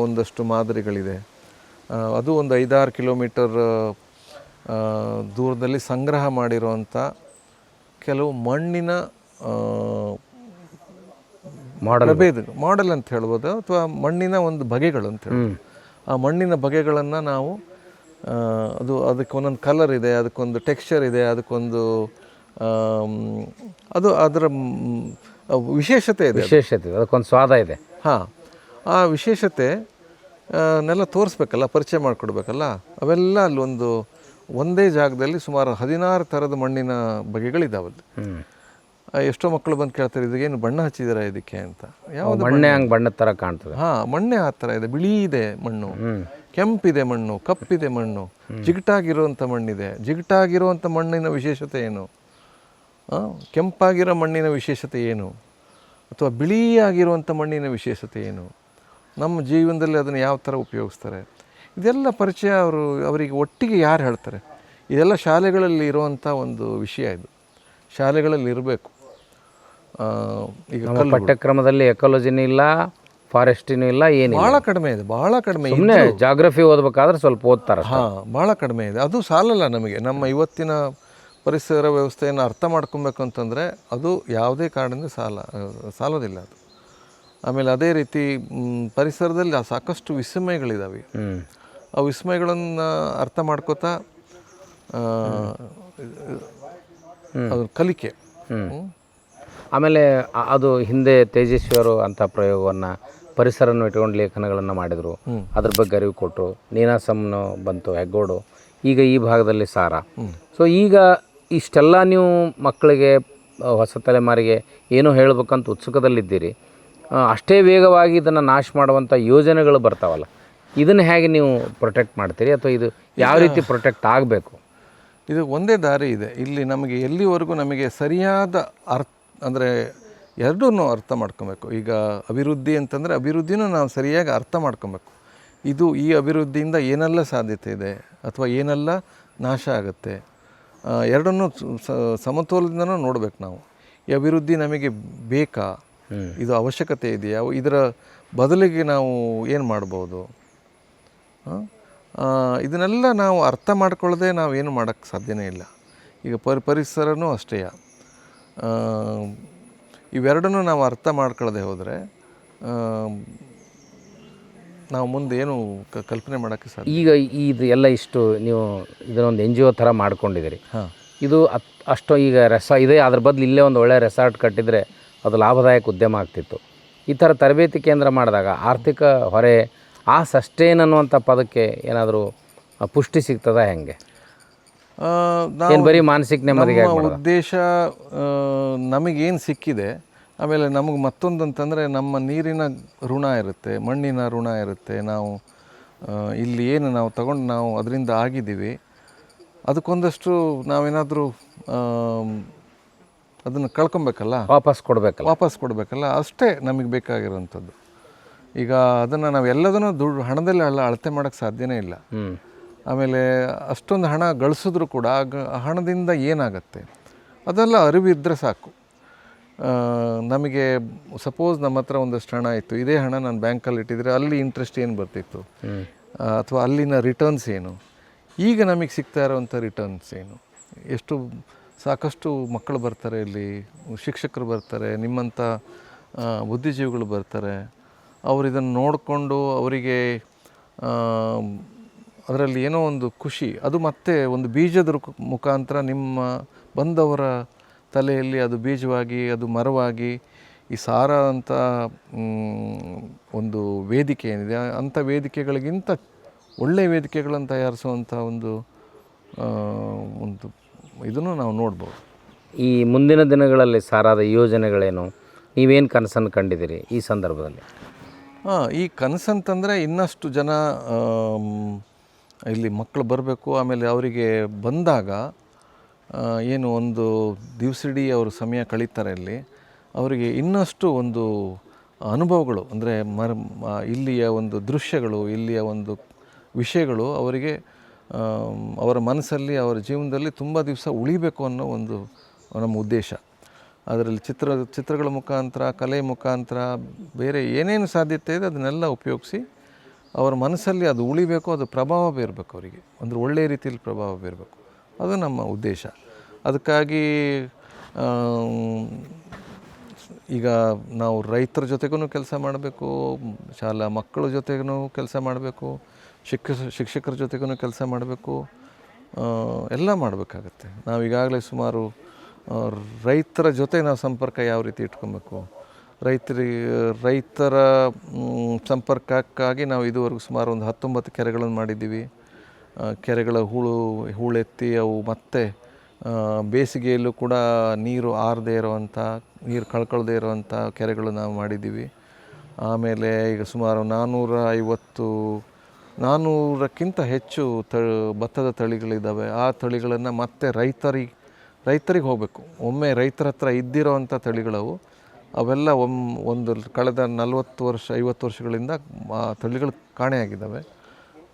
ಒಂದಷ್ಟು ಮಾದರಿಗಳಿದೆ. ಅದು ಒಂದು 5-6 ಕಿಲೋಮೀಟರ್ ದೂರದಲ್ಲಿ ಸಂಗ್ರಹ ಮಾಡಿರುವಂಥ ಕೆಲವು ಮಣ್ಣಿನ ಮಾಡೆಲ್ ಅಂತ ಹೇಳ್ಬೋದು, ಅಥವಾ ಮಣ್ಣಿನ ಒಂದು ಬಗೆಗಳು ಅಂತ ಹೇಳ್ಬೋದು. ಆ ಮಣ್ಣಿನ ಬಗೆಗಳನ್ನು ನಾವು ಅದಕ್ಕೆ ಒಂದೊಂದು ಕಲರ್ ಇದೆ, ಅದಕ್ಕೊಂದು ಟೆಕ್ಸ್ಚರ್ ಇದೆ, ಅದಕ್ಕೊಂದು ಅದರ ವಿಶೇಷತೆ ಇದೆ, ಅದಕ್ಕೊಂದು ಸ್ವಾದ ಇದೆ. ಆ ವಿಶೇಷತೆ ನೆಲ್ಲ ತೋರಿಸ್ಬೇಕಲ್ಲ, ಪರಿಚಯ ಮಾಡಿಕೊಡ್ಬೇಕಲ್ಲ. ಅವೆಲ್ಲ ಒಂದೇ ಜಾಗದಲ್ಲಿ ಸುಮಾರು 16 ಥರದ ಮಣ್ಣಿನ ಬಗೆಗಳಿದ್ದಾವಲ್ಲಿ. ಎಷ್ಟೋ ಮಕ್ಕಳು ಬಂದು ಕೇಳ್ತಾರೆ ಇದಕ್ಕೇನು ಬಣ್ಣ ಹಚ್ಚಿದ್ದೀರಾ ಇದಕ್ಕೆ ಅಂತ. ಯಾವುದು ಮಣ್ಣೆ ಹಂಗೆ ಬಣ್ಣದ ಥರ ಕಾಣ್ತದೆ. ಹಾಂ, ಮಣ್ಣೆ ಆ ಥರ ಇದೆ. ಬಿಳಿ ಇದೆ ಮಣ್ಣು, ಕೆಂಪಿದೆ ಮಣ್ಣು, ಕಪ್ಪಿದೆ ಮಣ್ಣು, ಜಿಗಟಾಗಿರುವಂಥ ಮಣ್ಣಿದೆ. ಜಿಗಟಾಗಿರುವಂಥ ಮಣ್ಣಿನ ವಿಶೇಷತೆ ಏನು? ಕೆಂಪಾಗಿರೋ ಮಣ್ಣಿನ ವಿಶೇಷತೆ ಏನು? ಅಥವಾ ಬಿಳಿಯಾಗಿರುವಂಥ ಮಣ್ಣಿನ ವಿಶೇಷತೆ ಏನು? ನಮ್ಮ ಜೀವನದಲ್ಲಿ ಅದನ್ನು ಯಾವ ಥರ ಉಪಯೋಗಿಸ್ತಾರೆ? ಇದೆಲ್ಲ ಪರಿಚಯ ಅವರಿಗೆ ಒಟ್ಟಿಗೆ ಯಾರು ಹೇಳ್ತಾರೆ? ಇದೆಲ್ಲ ಶಾಲೆಗಳಲ್ಲಿ ಇರುವಂಥ ಒಂದು ವಿಷಯ. ಇದು ಶಾಲೆಗಳಲ್ಲಿ ಇರಬೇಕು. ಈಗ ಪಠ್ಯಕ್ರಮದಲ್ಲಿ ಎಕಾಲಜಿನೂ ಇಲ್ಲ, ಫಾರೆಸ್ಟಿನೂ ಇಲ್ಲ, ಏನು ಭಾಳ ಕಡಿಮೆ ಇದೆ, ಭಾಳ ಕಡಿಮೆ. ಸುಮ್ಮನೆ ಜಾಗ್ರಫಿ ಓದಬೇಕಾದ್ರೆ ಸ್ವಲ್ಪ ಓದ್ತಾರೆ. ಹಾಂ, ಭಾಳ ಕಡಿಮೆ ಇದೆ. ಅದು ಸಾಲಲ್ಲ ನಮಗೆ. ನಮ್ಮ ಇವತ್ತಿನ ಪರಿಸರ ವ್ಯವಸ್ಥೆಯನ್ನು ಅರ್ಥ ಮಾಡ್ಕೊಬೇಕು ಅಂತಂದರೆ ಅದು ಯಾವುದೇ ಕಾರಣದಿಂದ ಸಾಲೋದಿಲ್ಲ ಅದು. ಆಮೇಲೆ ಅದೇ ರೀತಿ ಪರಿಸರದಲ್ಲಿ ಸಾಕಷ್ಟು ವಿಸ್ಮಯಗಳಿದ್ದಾವೆ. ಆ ವಿಸ್ಮಯಗಳನ್ನು ಅರ್ಥ ಮಾಡ್ಕೋತಾ ಅದು ಕಲಿಕೆ. ಆಮೇಲೆ ಅದು ಹಿಂದೆ ತೇಜಸ್ವಿಯವರು ಅಂಥ ಪ್ರಯೋಗವನ್ನು ಪರಿಸರವನ್ನು ಇಟ್ಕೊಂಡು ಲೇಖನಗಳನ್ನು ಮಾಡಿದರು, ಅದ್ರ ಬಗ್ಗೆ ಅರಿವು ಕೊಟ್ಟರು. ನೀನಾಸಂನು ಬಂತು, ಹೆಗ್ಗೋಡು, ಈಗ ಈ ಭಾಗದಲ್ಲಿ ಸಾರ. ಸೊ ಈಗ ಇಷ್ಟೆಲ್ಲ ನೀವು ಮಕ್ಕಳಿಗೆ, ಹೊಸ ತಲೆಮಾರಿಗೆ ಏನೋ ಹೇಳ್ಬೇಕಂತ ಉತ್ಸುಕದಲ್ಲಿದ್ದೀರಿ. ಅಷ್ಟೇ ವೇಗವಾಗಿ ಇದನ್ನು ನಾಶ ಮಾಡುವಂಥ ಯೋಜನೆಗಳು ಬರ್ತಾವಲ್ಲ, ಇದನ್ನು ಹೇಗೆ ನೀವು ಪ್ರೊಟೆಕ್ಟ್ ಮಾಡ್ತೀರಿ, ಅಥವಾ ಇದು ಯಾವ ರೀತಿ ಪ್ರೊಟೆಕ್ಟ್ ಆಗಬೇಕು? ಇದು ಒಂದೇ ದಾರಿ ಇದೆ ಇಲ್ಲಿ ನಮಗೆ. ಎಲ್ಲಿವರೆಗೂ ನಮಗೆ ಸರಿಯಾದ ಅಂದರೆ ಎರಡನ್ನೂ ಅರ್ಥ ಮಾಡ್ಕೊಬೇಕು. ಈಗ ಅಭಿವೃದ್ಧಿ ಅಂತಂದರೆ ಅಭಿವೃದ್ಧಿನೂ ನಾವು ಸರಿಯಾಗಿ ಅರ್ಥ ಮಾಡ್ಕೊಬೇಕು. ಈ ಅಭಿವೃದ್ಧಿಯಿಂದ ಏನೆಲ್ಲ ಸಾಧ್ಯತೆ ಇದೆ ಅಥವಾ ಏನೆಲ್ಲ ನಾಶ ಆಗುತ್ತೆ, ಎರಡನ್ನೂ ಸಮತೋಲದಿಂದನೂ ನೋಡ್ಬೇಕು ನಾವು. ಈ ಅಭಿವೃದ್ಧಿ ನಮಗೆ ಬೇಕಾ, ಇದು ಅವಶ್ಯಕತೆ ಇದೆಯಾ, ಇದರ ಬದಲಿಗೆ ನಾವು ಏನು ಮಾಡ್ಬೋದು, ಇದನ್ನೆಲ್ಲ ನಾವು ಅರ್ಥ ಮಾಡ್ಕೊಳ್ಳದೆ ನಾವೇನು ಮಾಡೋಕ್ಕೆ ಸಾಧ್ಯನೇ ಇಲ್ಲ. ಈಗ ಪರಿಸರನೂ ಅಷ್ಟೇ. ಇವೆರಡನ್ನೂ ನಾವು ಅರ್ಥ ಮಾಡ್ಕೊಳ್ಳದೆ ಹೋದರೆ ನಾವು ಮುಂದೆ ಏನು ಕಲ್ಪನೆ ಮಾಡೋಕ್ಕೆ ಸಾಧ್ಯ. ಈಗ ಇದು ಎಲ್ಲ ಇಷ್ಟು ನೀವು ಇದನ್ನೊಂದು NGO ಥರ ಮಾಡ್ಕೊಂಡಿದ್ದೀರಿ. ಇದು ಅಷ್ಟು ಈಗ ಇದೆ, ಅದ್ರ ಬದಲು ಇಲ್ಲೇ ಒಂದು ಒಳ್ಳೆಯ ರೆಸಾರ್ಟ್ ಕಟ್ಟಿದರೆ ಅದು ಲಾಭದಾಯಕ ಉದ್ಯಮ ಆಗ್ತಿತ್ತು. ಈ ಥರ ತರಬೇತಿ ಕೇಂದ್ರ ಮಾಡಿದಾಗ ಆರ್ಥಿಕ ಹೊರೆ, ಆ ಸಸ್ಟೇನ್ ಅನ್ನುವಂಥ ಪದಕ್ಕೆ ಏನಾದರೂ ಪುಷ್ಟಿ ಸಿಗ್ತದ ಹೆಂಗೆ? ಏನು ಬರೀ ಮಾನಸಿಕ ನೆಮ್ಮದಿಗೆ ಉದ್ದೇಶ ನಮಗೇನು ಸಿಕ್ಕಿದೆ. ಆಮೇಲೆ ನಮಗೆ ಮತ್ತೊಂದು ಅಂತಂದರೆ ನಮ್ಮ ನೀರಿನ ಋಣ ಇರುತ್ತೆ, ಮಣ್ಣಿನ ಋಣ ಇರುತ್ತೆ. ನಾವು ಇಲ್ಲಿ ಏನು ನಾವು ತಗೊಂಡು ನಾವು ಅದರಿಂದ ಆಗಿದ್ದೀವಿ, ಅದಕ್ಕೊಂದಷ್ಟು ನಾವೇನಾದರೂ ಅದನ್ನು ಕಳ್ಕೊಬೇಕಲ್ಲ, ವಾಪಸ್ ಕೊಡಬೇಕಲ್ಲ, ಅಷ್ಟೇ ನಮಗೆ ಬೇಕಾಗಿರೋವಂಥದ್ದು. ಈಗ ಅದನ್ನು ನಾವು ಎಲ್ಲದನ್ನೂ ಹಣದಲ್ಲಿ ಅಳತೆ ಮಾಡೋಕ್ಕೆ ಸಾಧ್ಯನೇ ಇಲ್ಲ. ಆಮೇಲೆ ಅಷ್ಟೊಂದು ಹಣ ಗಳಿಸಿದ್ರು ಕೂಡ ಆ ಹಣದಿಂದ ಏನಾಗುತ್ತೆ ಅದೆಲ್ಲ ಅರಿವಿದ್ದರೆ ಸಾಕು. ನಮಗೆ ಸಪೋಸ್ ನಮ್ಮ ಹತ್ರ ಒಂದಷ್ಟು ಹಣ ಇತ್ತು, ಇದೇ ಹಣ ನಾನು ಬ್ಯಾಂಕಲ್ಲಿ ಇಟ್ಟಿದ್ರೆ ಅಲ್ಲಿ ಇಂಟ್ರೆಸ್ಟ್ ಏನು ಬರ್ತಿತ್ತು, ಅಥವಾ ಅಲ್ಲಿನ ರಿಟರ್ನ್ಸ್ ಏನು, ಈಗ ನಮಗೆ ಸಿಗ್ತಾ ಇರೋವಂಥ ರಿಟರ್ನ್ಸ್ ಏನು. ಸಾಕಷ್ಟು ಮಕ್ಕಳು ಬರ್ತಾರೆ ಇಲ್ಲಿ, ಶಿಕ್ಷಕರು ಬರ್ತಾರೆ, ನಿಮ್ಮಂಥ ಬುದ್ಧಿಜೀವಿಗಳು ಬರ್ತಾರೆ. ಅವರು ಇದನ್ನು ನೋಡಿಕೊಂಡು ಅವರಿಗೆ ಅದರಲ್ಲಿ ಏನೋ ಒಂದು ಖುಷಿ, ಅದು ಮತ್ತೆ ಒಂದು ಬೀಜದ ಮುಖಾಂತರ ನಿಮ್ಮ ಬಂದವರ ತಲೆಯಲ್ಲಿ ಅದು ಬೀಜವಾಗಿ, ಅದು ಮರವಾಗಿ, ಈ ಸಾರ ಅಂತ ಒಂದು ವೇದಿಕೆ ಏನಿದೆ, ಅಂಥ ವೇದಿಕೆಗಳಿಗಿಂತ ಒಳ್ಳೆಯ ವೇದಿಕೆಗಳನ್ನು ತಯಾರಿಸುವಂಥ ಒಂದು ಇದನ್ನು ನಾವು ನೋಡ್ಬೋದು. ಈ ಮುಂದಿನ ದಿನಗಳಲ್ಲಿ ಸಾರಾದ ಯೋಜನೆಗಳೇನು, ನೀವೇನು ಕನಸನ್ನು ಕಂಡಿದ್ದೀರಿ ಈ ಸಂದರ್ಭದಲ್ಲಿ? ಈ ಕನಸಂತಂದರೆ ಇನ್ನಷ್ಟು ಜನ ಇಲ್ಲಿ ಮಕ್ಕಳು ಬರಬೇಕು. ಆಮೇಲೆ ಅವರಿಗೆ ಬಂದಾಗ ಏನು ಒಂದು ದಿವಸವಿಡೀ ಅವರು ಸಮಯ ಕಳೀತಾರೆ ಇಲ್ಲಿ, ಅವರಿಗೆ ಇನ್ನಷ್ಟು ಒಂದು ಅನುಭವಗಳು, ಅಂದರೆ ಇಲ್ಲಿಯ ಒಂದು ದೃಶ್ಯಗಳು, ಇಲ್ಲಿಯ ಒಂದು ವಿಷಯಗಳು ಅವರಿಗೆ ಅವರ ಮನಸ್ಸಲ್ಲಿ, ಅವರ ಜೀವನದಲ್ಲಿ ತುಂಬ ದಿವಸ ಉಳಿಬೇಕು ಅನ್ನೋ ಒಂದು ನಮ್ಮ ಉದ್ದೇಶ. ಅದರಲ್ಲಿ ಚಿತ್ರಗಳ ಮುಖಾಂತರ, ಕಲೆ ಮುಖಾಂತರ, ಬೇರೆ ಏನೇನು ಸಾಧ್ಯತೆ ಇದೆ ಅದನ್ನೆಲ್ಲ ಉಪಯೋಗಿಸಿ ಅವರ ಮನಸ್ಸಲ್ಲಿ ಅದು ಉಳಿಬೇಕು, ಅದು ಪ್ರಭಾವ ಬೀರಬೇಕು ಅವರಿಗೆ, ಅಂದರೆ ಒಳ್ಳೆಯ ರೀತಿಯಲ್ಲಿ ಪ್ರಭಾವ ಬೀರಬೇಕು. ಅದು ನಮ್ಮ ಉದ್ದೇಶ. ಅದಕ್ಕಾಗಿ ಈಗ ನಾವು ರೈತರ ಜೊತೆಗೂ ಕೆಲಸ ಮಾಡಬೇಕು, ಶಾಲಾ ಮಕ್ಕಳ ಜೊತೆಗೂ ಕೆಲಸ ಮಾಡಬೇಕು, ಶಿಕ್ಷಕರ ಜೊತೆಗೂ ಕೆಲಸ ಮಾಡಬೇಕು, ಎಲ್ಲ ಮಾಡಬೇಕಾಗತ್ತೆ. ನಾವು ಈಗಾಗಲೇ ಸುಮಾರು ರೈತರ ಜೊತೆ ನಾವು ಸಂಪರ್ಕ ಯಾವ ರೀತಿ ಇಟ್ಕೊಬೇಕು, ರೈತರ ಸಂಪರ್ಕಕ್ಕಾಗಿ ನಾವು ಇದುವರೆಗೂ ಸುಮಾರು ಒಂದು 19 ಕೆರೆಗಳನ್ನು ಮಾಡಿದ್ದೀವಿ. ಕೆರೆಗಳ ಹೂಳೆತ್ತಿ ಅವು ಮತ್ತೆ ಬೇಸಿಗೆಯಲ್ಲೂ ಕೂಡ ನೀರು ಆರದೇ ಇರುವಂಥ, ನೀರು ಕಳ್ಕೊಳ್ದೇ ಇರುವಂಥ ಕೆರೆಗಳು ನಾವು ಮಾಡಿದ್ದೀವಿ. ಆಮೇಲೆ ಈಗ ಸುಮಾರು 400ಕ್ಕಿಂತ ಹೆಚ್ಚು ಭತ್ತದ ತಳಿಗಳಿದ್ದಾವೆ. ಆ ತಳಿಗಳನ್ನು ಮತ್ತೆ ರೈತರಿಗೆ ಹೋಗಬೇಕು. ಒಮ್ಮೆ ರೈತರ ಹತ್ರ ಇದ್ದಿರೋವಂಥ ತಳಿಗಳವು ಅವೆಲ್ಲ ಒಂದು ಕಳೆದ 40 ವರ್ಷ 50 ವರ್ಷಗಳಿಂದ ಆ ತಳಿಗಳು ಕಾಣೆಯಾಗಿದ್ದಾವೆ.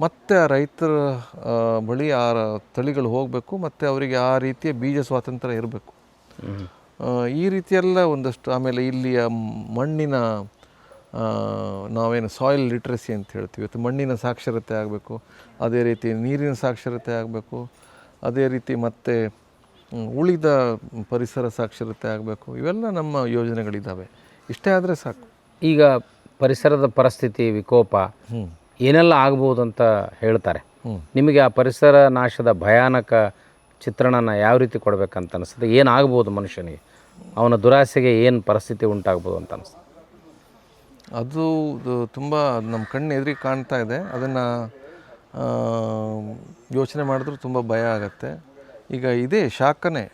ಮತ್ತು ಆ ರೈತರ ಬಳಿ ಆ ತಳಿಗಳು ಹೋಗಬೇಕು ಮತ್ತು ಅವರಿಗೆ ಆ ರೀತಿಯ ಬೀಜ ಸ್ವಾತಂತ್ರ್ಯ ಇರಬೇಕು. ಈ ರೀತಿಯೆಲ್ಲ ಒಂದಷ್ಟು. ಆಮೇಲೆ ಇಲ್ಲಿಯ ಮಣ್ಣಿನ ನಾವೇನು ಸಾಯಿಲ್ ಲಿಟ್ರಸಿ ಅಂತ ಹೇಳ್ತೀವಿ, ಅಥವಾ ಮಣ್ಣಿನ ಸಾಕ್ಷರತೆ ಆಗಬೇಕು. ಅದೇ ರೀತಿ ನೀರಿನ ಸಾಕ್ಷರತೆ ಆಗಬೇಕು. ಅದೇ ರೀತಿ ಮತ್ತು ಉಳಿದ ಪರಿಸರ ಸಾಕ್ಷರತೆ ಆಗಬೇಕು. ಇವೆಲ್ಲ ನಮ್ಮ ಯೋಜನೆಗಳಿದ್ದಾವೆ. ಇಷ್ಟೇ ಆದರೆ ಸಾಕು. ಈಗ ಪರಿಸರದ ಪರಿಸ್ಥಿತಿ ವಿಕೋಪ ಏನೆಲ್ಲ ಆಗ್ಬೋದು ಅಂತ ಹೇಳ್ತಾರೆ. ನಿಮಗೆ ಆ ಪರಿಸರ ನಾಶದ ಭಯಾನಕ ಚಿತ್ರಣನ ಯಾವ ರೀತಿ ಕೊಡಬೇಕಂತ ಅನಿಸುತ್ತೆ? ಏನಾಗ್ಬೋದು ಮನುಷ್ಯನಿಗೆ? ಅವನ ದುರಾಸೆಗೆ ಏನು ಪರಿಸ್ಥಿತಿ ಉಂಟಾಗ್ಬೋದು ಅಂತ ಅನಿಸುತ್ತೆ? ಅದು ತುಂಬ ನಮ್ಮ ಕಣ್ಣು ಎದುರಿಗೆ ಕಾಣ್ತಾ ಇದೆ. ಅದನ್ನು ಯೋಚನೆ ಮಾಡಿದ್ರೂ ತುಂಬ ಭಯ ಆಗುತ್ತೆ. ಈಗ ಇದೇ ಶಾಖನೇ,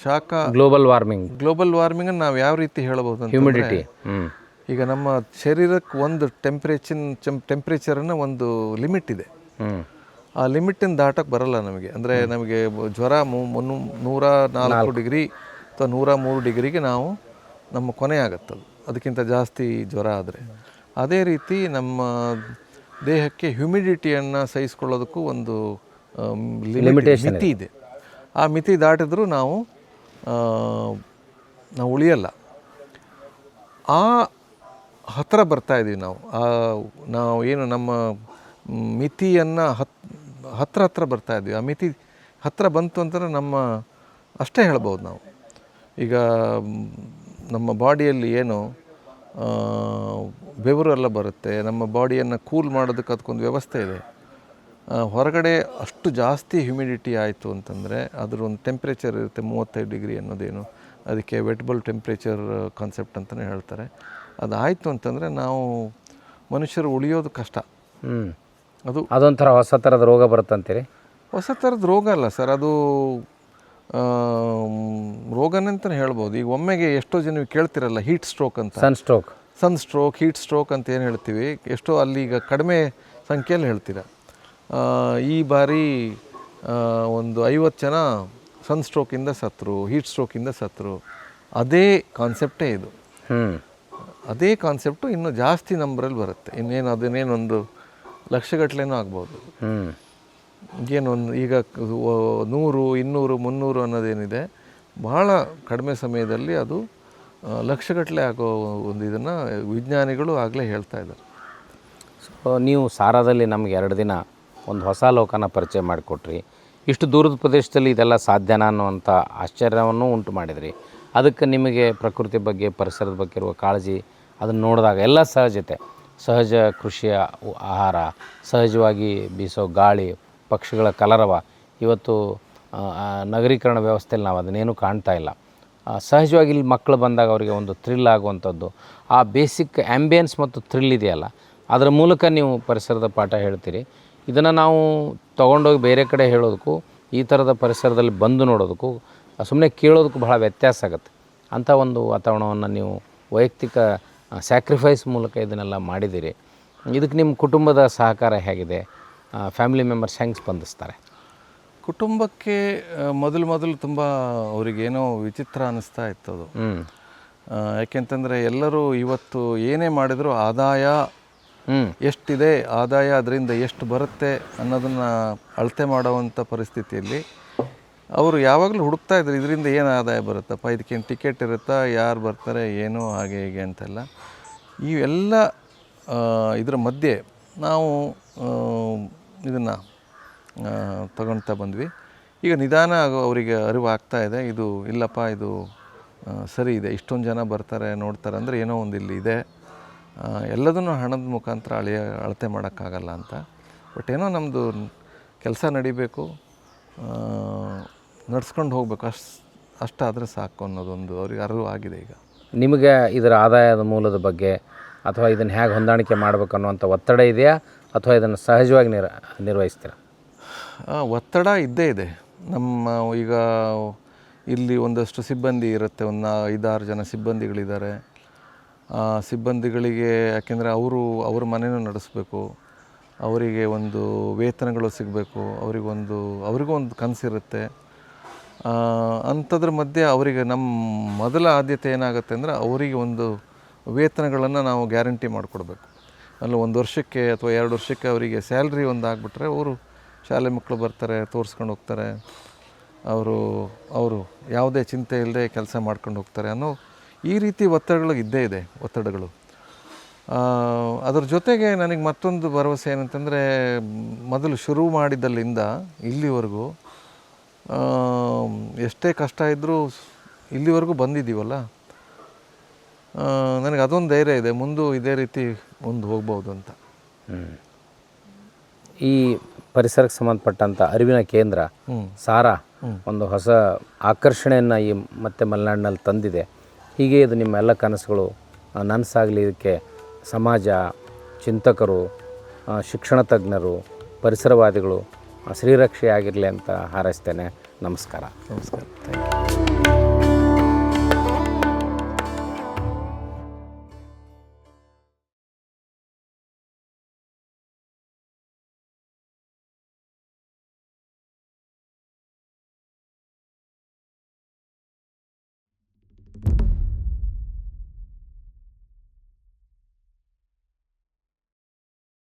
ಶಾಖ, ಗ್ಲೋಬಲ್ ವಾರ್ಮಿಂಗನ್ನು ನಾವು ಯಾವ ರೀತಿ ಹೇಳ್ಬೋದು ಅಂತ, ಹ್ಯುಮಿಡಿಟಿ. ಈಗ ನಮ್ಮ ಶರೀರಕ್ಕೆ ಒಂದು ಟೆಂಪ್ರೇಚರನ್ನು ಒಂದು ಲಿಮಿಟ್ ಇದೆ. ಆ ಲಿಮಿಟನ್ನು ದಾಟಕ್ಕೆ ಬರಲ್ಲ ನಮಗೆ. ಅಂದರೆ ನಮಗೆ ಜ್ವರ 104 ಡಿಗ್ರಿ ಅಥವಾ 103 ಡಿಗ್ರಿಗೆ ನಮ್ಮ ಕೊನೆ ಆಗುತ್ತದು, ಅದಕ್ಕಿಂತ ಜಾಸ್ತಿ ಜ್ವರ ಆದರೆ. ಅದೇ ರೀತಿ ನಮ್ಮ ದೇಹಕ್ಕೆ ಹ್ಯುಮಿಡಿಟಿಯನ್ನು ಸಹಿಸ್ಕೊಳ್ಳೋದಕ್ಕೂ ಒಂದು ಮಿತಿ ಇದೆ. ಆ ಮಿತಿ ದಾಟಿದ್ರೂ ನಾವು ಉಳಿಯಲ್ಲ. ಆ ಹತ್ತಿರ ಬರ್ತಾಯಿದ್ದೀವಿ ನಾವು ಏನು ನಮ್ಮ ಮಿತಿಯನ್ನು ಹತ್ತಿರ ಬರ್ತಾಯಿದ್ವಿ. ಆ ಮಿತಿ ಹತ್ತಿರ ಬಂತು ಅಂತಂದರೆ ಅಷ್ಟೇ ಹೇಳ್ಬೋದು ನಾವು. ಈಗ ನಮ್ಮ ಬಾಡಿಯಲ್ಲಿ ಏನು ಬೆವರು ಎಲ್ಲ ಬರುತ್ತೆ, ನಮ್ಮ ಬಾಡಿಯನ್ನು ಕೂಲ್ ಮಾಡೋದಕ್ಕೆ ಅದಕ್ಕೊಂದು ವ್ಯವಸ್ಥೆ ಇದೆ. ಹೊರಗಡೆ ಅಷ್ಟು ಜಾಸ್ತಿ ಹ್ಯುಮಿಡಿಟಿ ಆಯಿತು ಅಂತಂದರೆ ಅದರ ಒಂದು ಟೆಂಪ್ರೇಚರ್ ಇರುತ್ತೆ 35 ಡಿಗ್ರಿ ಅನ್ನೋದೇನು, ಅದಕ್ಕೆ ವೆಟ್ಬಲ್ ಟೆಂಪ್ರೇಚರ್ ಕಾನ್ಸೆಪ್ಟ್ ಅಂತಲೇ ಹೇಳ್ತಾರೆ. ಅದಾಯಿತು ಅಂತಂದರೆ ನಾವು ಮನುಷ್ಯರು ಉಳಿಯೋದು ಕಷ್ಟ. ಅದೊಂಥರ ಹೊಸ ಥರದ ರೋಗ ಬರುತ್ತಂತೀರಿ? ಹೊಸ ಥರದ ರೋಗ ಅಲ್ಲ ಸರ್, ಅದು ರೋಗನೇ ಅಂತಲೇ ಹೇಳ್ಬೋದು. ಈಗ ಒಮ್ಮೆಗೆ ಎಷ್ಟೋ ಜನ ಕೇಳ್ತಿರಲ್ಲ ಹೀಟ್ ಸ್ಟ್ರೋಕ್ ಅಂತ, ಸನ್ಸ್ಟ್ರೋಕ್, ಹೀಟ್ ಸ್ಟ್ರೋಕ್ ಅಂತ ಏನು ಹೇಳ್ತೀವಿ, ಎಷ್ಟೋ ಅಲ್ಲಿ ಈಗ ಕಡಿಮೆ ಸಂಖ್ಯೆಯಲ್ಲಿ ಹೇಳ್ತೀರ. ಈ ಬಾರಿ ಒಂದು 50 ಜನ ಸನ್ಸ್ಟ್ರೋಕಿಂದ ಸತ್ತರು, ಹೀಟ್ ಸ್ಟ್ರೋಕಿಂದ ಸತ್ತರು. ಅದೇ ಕಾನ್ಸೆಪ್ಟೇ ಇದು. ಅದೇ ಕಾನ್ಸೆಪ್ಟು ಇನ್ನೂ ಜಾಸ್ತಿ ನಂಬರಲ್ಲಿ ಬರುತ್ತೆ. ಅದನ್ನೇನೊಂದು ಲಕ್ಷಗಟ್ಟಲೆನೂ ಆಗ್ಬೋದು. ಈಗ 100, 200, 300 ಅನ್ನೋದೇನಿದೆ, ಭಾಳ ಕಡಿಮೆ ಸಮಯದಲ್ಲಿ ಅದು ಲಕ್ಷಗಟ್ಟಲೆ ಆಗೋ ಒಂದು ಇದನ್ನು ವಿಜ್ಞಾನಿಗಳು ಆಗಲೇ ಹೇಳ್ತಾ ಇದ್ದಾರೆ. ಸೊ ನೀವು ಸಾರಾದಲ್ಲಿ ನಮಗೆ 2 ದಿನ ಒಂದು ಹೊಸ ಲೋಕನ ಪರಿಚಯ ಮಾಡಿಕೊಟ್ರಿ. ಇಷ್ಟು ದೂರದ ಪ್ರದೇಶದಲ್ಲಿ ಇದೆಲ್ಲ ಸಾಧ್ಯನಾ ಅನ್ನುವಂಥ ಆಶ್ಚರ್ಯವನ್ನು ಉಂಟು ಮಾಡಿದ್ರಿ. ಅದಕ್ಕೆ ನಿಮಗೆ ಪ್ರಕೃತಿ ಬಗ್ಗೆ, ಪರಿಸರದ ಬಗ್ಗೆ ಇರುವ ಕಾಳಜಿ, ಅದನ್ನು ನೋಡಿದಾಗ ಎಲ್ಲ ಸಹಜತೆ, ಸಹಜ ಕೃಷಿಯ ಆಹಾರ, ಸಹಜವಾಗಿ ಬೀಸೋ ಗಾಳಿ, ಪಕ್ಷಿಗಳ ಕಲರವ, ಇವತ್ತು ನಗರೀಕರಣ ವ್ಯವಸ್ಥೆಯಲ್ಲಿ ನಾವು ಅದನ್ನೇನು ಕಾಣ್ತಾ ಇಲ್ಲ. ಸಹಜವಾಗಿ ಇಲ್ಲಿ ಮಕ್ಕಳು ಬಂದಾಗ ಅವರಿಗೆ ಒಂದು ಥ್ರಿಲ್ ಆಗುವಂಥದ್ದು, ಆ ಬೇಸಿಕ್ ಆ್ಯಂಬಿಯನ್ಸ್ ಮತ್ತು ಥ್ರಿಲ್ ಇದೆಯಲ್ಲ, ಅದರ ಮೂಲಕ ನೀವು ಪರಿಸರದ ಪಾಠ ಹೇಳ್ತೀರಿ. ಇದನ್ನು ನಾವು ತೊಗೊಂಡೋಗಿ ಬೇರೆ ಕಡೆ ಹೇಳೋದಕ್ಕೂ, ಈ ಥರದ ಪರಿಸರದಲ್ಲಿ ಬಂದು ನೋಡೋದಕ್ಕೂ, ಸುಮ್ಮನೆ ಕೇಳೋದಕ್ಕೂ ಬಹಳ ವ್ಯತ್ಯಾಸ ಆಗುತ್ತೆ. ಅಂಥ ಒಂದು ವಾತಾವರಣವನ್ನು ನೀವು ವೈಯಕ್ತಿಕ ಸ್ಯಾಕ್ರಿಫೈಸ್ ಮೂಲಕ ಇದನ್ನೆಲ್ಲ ಮಾಡಿದ್ದೀರಿ. ಇದಕ್ಕೆ ನಿಮ್ಮ ಕುಟುಂಬದ ಸಹಕಾರ ಹೇಗಿದೆ? ಫ್ಯಾಮಿಲಿ ಮೆಂಬರ್ಸ್ ಹೆಂಗೆ ಸ್ಪಂದಿಸ್ತಾರೆ? ಕುಟುಂಬಕ್ಕೆ ಮೊದಲು ತುಂಬ ಅವರಿಗೇನೋ ವಿಚಿತ್ರ ಅನ್ನಿಸ್ತಾ ಇತ್ತು ಅದು. ಯಾಕೆಂತಂದರೆ ಎಲ್ಲರೂ ಇವತ್ತು ಏನೇ ಮಾಡಿದರೂ ಆದಾಯ ಎಷ್ಟಿದೆ, ಆದಾಯ ಅದರಿಂದ ಎಷ್ಟು ಬರುತ್ತೆ ಅನ್ನೋದನ್ನು ಅಳತೆ ಮಾಡುವಂಥ ಪರಿಸ್ಥಿತಿಯಲ್ಲಿ ಅವರು ಯಾವಾಗಲೂ ಹುಡುಕ್ತಾ ಇದ್ರು, ಇದರಿಂದ ಏನು ಆದಾಯ ಬರುತ್ತಪ್ಪ, ಇದಕ್ಕೇನು ಟಿಕೆಟ್ ಇರುತ್ತಾ, ಯಾರು ಬರ್ತಾರೆ, ಏನು ಹಾಗೆ ಹೀಗೆ ಅಂತೆಲ್ಲ. ಇವೆಲ್ಲ ಇದರ ಮಧ್ಯೆ ನಾವು ಇದನ್ನು ತಗೊಳ್ತಾ ಬಂದ್ವಿ. ಈಗ ನಿಧಾನ ಅವರಿಗೆ ಅರಿವು ಆಗ್ತಾ ಇದೆ, ಇದು ಇಲ್ಲಪ್ಪ, ಇದು ಸರಿ ಇದೆ, ಇಷ್ಟೊಂದು ಜನ ಬರ್ತಾರೆ ನೋಡ್ತಾರೆ ಅಂದರೆ ಏನೋ ಒಂದು ಇಲ್ಲಿ ಇದೆ, ಎಲ್ಲದನ್ನು ಹಣದ ಮುಖಾಂತರ ಅಳತೆ ಮಾಡೋಕ್ಕಾಗಲ್ಲ ಅಂತ. ಬಟ್ ಏನೋ ನಮ್ಮದು ಕೆಲಸ ನಡಿಬೇಕು, ನಡ್ಸ್ಕೊಂಡು ಹೋಗ್ಬೇಕು, ಅಷ್ಟಾದರೆ ಸಾಕು ಅನ್ನೋದೊಂದು ಅವ್ರಿಗೆ ಅರಿವು ಆಗಿದೆ. ಈಗ ನಿಮಗೆ ಇದರ ಆದಾಯದ ಮೂಲದ ಬಗ್ಗೆ ಅಥವಾ ಇದನ್ನು ಹೇಗೆ ಹೊಂದಾಣಿಕೆ ಮಾಡಬೇಕು ಅನ್ನುವಂಥ ಒತ್ತಡ ಇದೆಯಾ, ಅಥವಾ ಇದನ್ನು ಸಹಜವಾಗಿ ನಿರ್ವಹಿಸ್ತೀರಾ? ಒತ್ತಡ ಇದ್ದೇ ಇದೆ. ನಮ್ಮ ಈಗ ಇಲ್ಲಿ ಒಂದಷ್ಟು ಸಿಬ್ಬಂದಿ ಇರುತ್ತೆ, ಒಂದು 5-6 ಜನ ಸಿಬ್ಬಂದಿಗಳಿದ್ದಾರೆ. ಆ ಸಿಬ್ಬಂದಿಗಳಿಗೆ ಯಾಕೆಂದರೆ ಅವ್ರ ಮನೆಯೂ ನಡೆಸಬೇಕು, ಅವರಿಗೆ ಒಂದು ವೇತನಗಳು ಸಿಗಬೇಕು, ಅವರಿಗೂ ಒಂದು ಕನಸಿರುತ್ತೆ. ಅಂಥದ್ರ ಮಧ್ಯೆ ಅವರಿಗೆ ನಮ್ಮ ಮೊದಲ ಆದ್ಯತೆ ಏನಾಗುತ್ತೆ ಅಂದರೆ ಅವರಿಗೆ ಒಂದು ವೇತನಗಳನ್ನು ನಾವು ಗ್ಯಾರಂಟಿ ಮಾಡಿಕೊಡ್ಬೇಕು. ಅಲ್ಲ 1 ವರ್ಷಕ್ಕೆ ಅಥವಾ 2 ವರ್ಷಕ್ಕೆ ಅವರಿಗೆ ಸ್ಯಾಲ್ರಿ ಒಂದು ಆಗಿಬಿಟ್ರೆ ಅವರು ಶಾಲೆ ಮಕ್ಕಳು ಬರ್ತಾರೆ, ತೋರಿಸ್ಕೊಂಡು ಹೋಗ್ತಾರೆ, ಅವರು ಯಾವುದೇ ಚಿಂತೆ ಇಲ್ಲದೆ ಕೆಲಸ ಮಾಡ್ಕೊಂಡು ಹೋಗ್ತಾರೆ ಅನ್ನೋ ಈ ರೀತಿ ಒತ್ತಡಗಳು ಇದ್ದೇ ಇದೆ. ಅದ್ರ ಜೊತೆಗೆ ನನಗೆ ಮತ್ತೊಂದು ಭರವಸೆ ಏನಂತಂದರೆ, ಮೊದಲು ಶುರು ಮಾಡಿದ್ದಲ್ಲಿಂದ ಇಲ್ಲಿವರೆಗೂ ಎಷ್ಟೇ ಕಷ್ಟ ಇದ್ದರೂ ಇಲ್ಲಿವರೆಗೂ ಬಂದಿದ್ದೀವಲ್ಲ, ನನಗೆ ಅದೊಂದು ಧೈರ್ಯ ಇದೆ, ಮುಂದೆ ಇದೇ ರೀತಿ ಮುಂದೆ ಹೋಗ್ಬೋದು ಅಂತ. ಈ ಪರಿಸರಕ್ಕೆ ಸಂಬಂಧಪಟ್ಟಂಥ ಅರಿವಿನ ಕೇಂದ್ರ ಸಾರಾ ಒಂದು ಹೊಸ ಆಕರ್ಷಣೆಯನ್ನು ಈ ಮತ್ತೆ ಮಲೆನಾಡಿನಲ್ಲಿ ತಂದಿದೆ. ಹೀಗೆ ಇದು ನಿಮ್ಮೆಲ್ಲ ಕನಸುಗಳು ನನಸಾಗಲಿ, ಇದಕ್ಕೆ ಸಮಾಜ, ಚಿಂತಕರು, ಶಿಕ್ಷಣ ತಜ್ಞರು, ಪರಿಸರವಾದಿಗಳು ಶ್ರೀರಕ್ಷೆ ಆಗಿರಲಿ ಅಂತ ಹಾರೈಸ್ತೇನೆ. ನಮಸ್ಕಾರ. ನಮಸ್ಕಾರ. Thank you.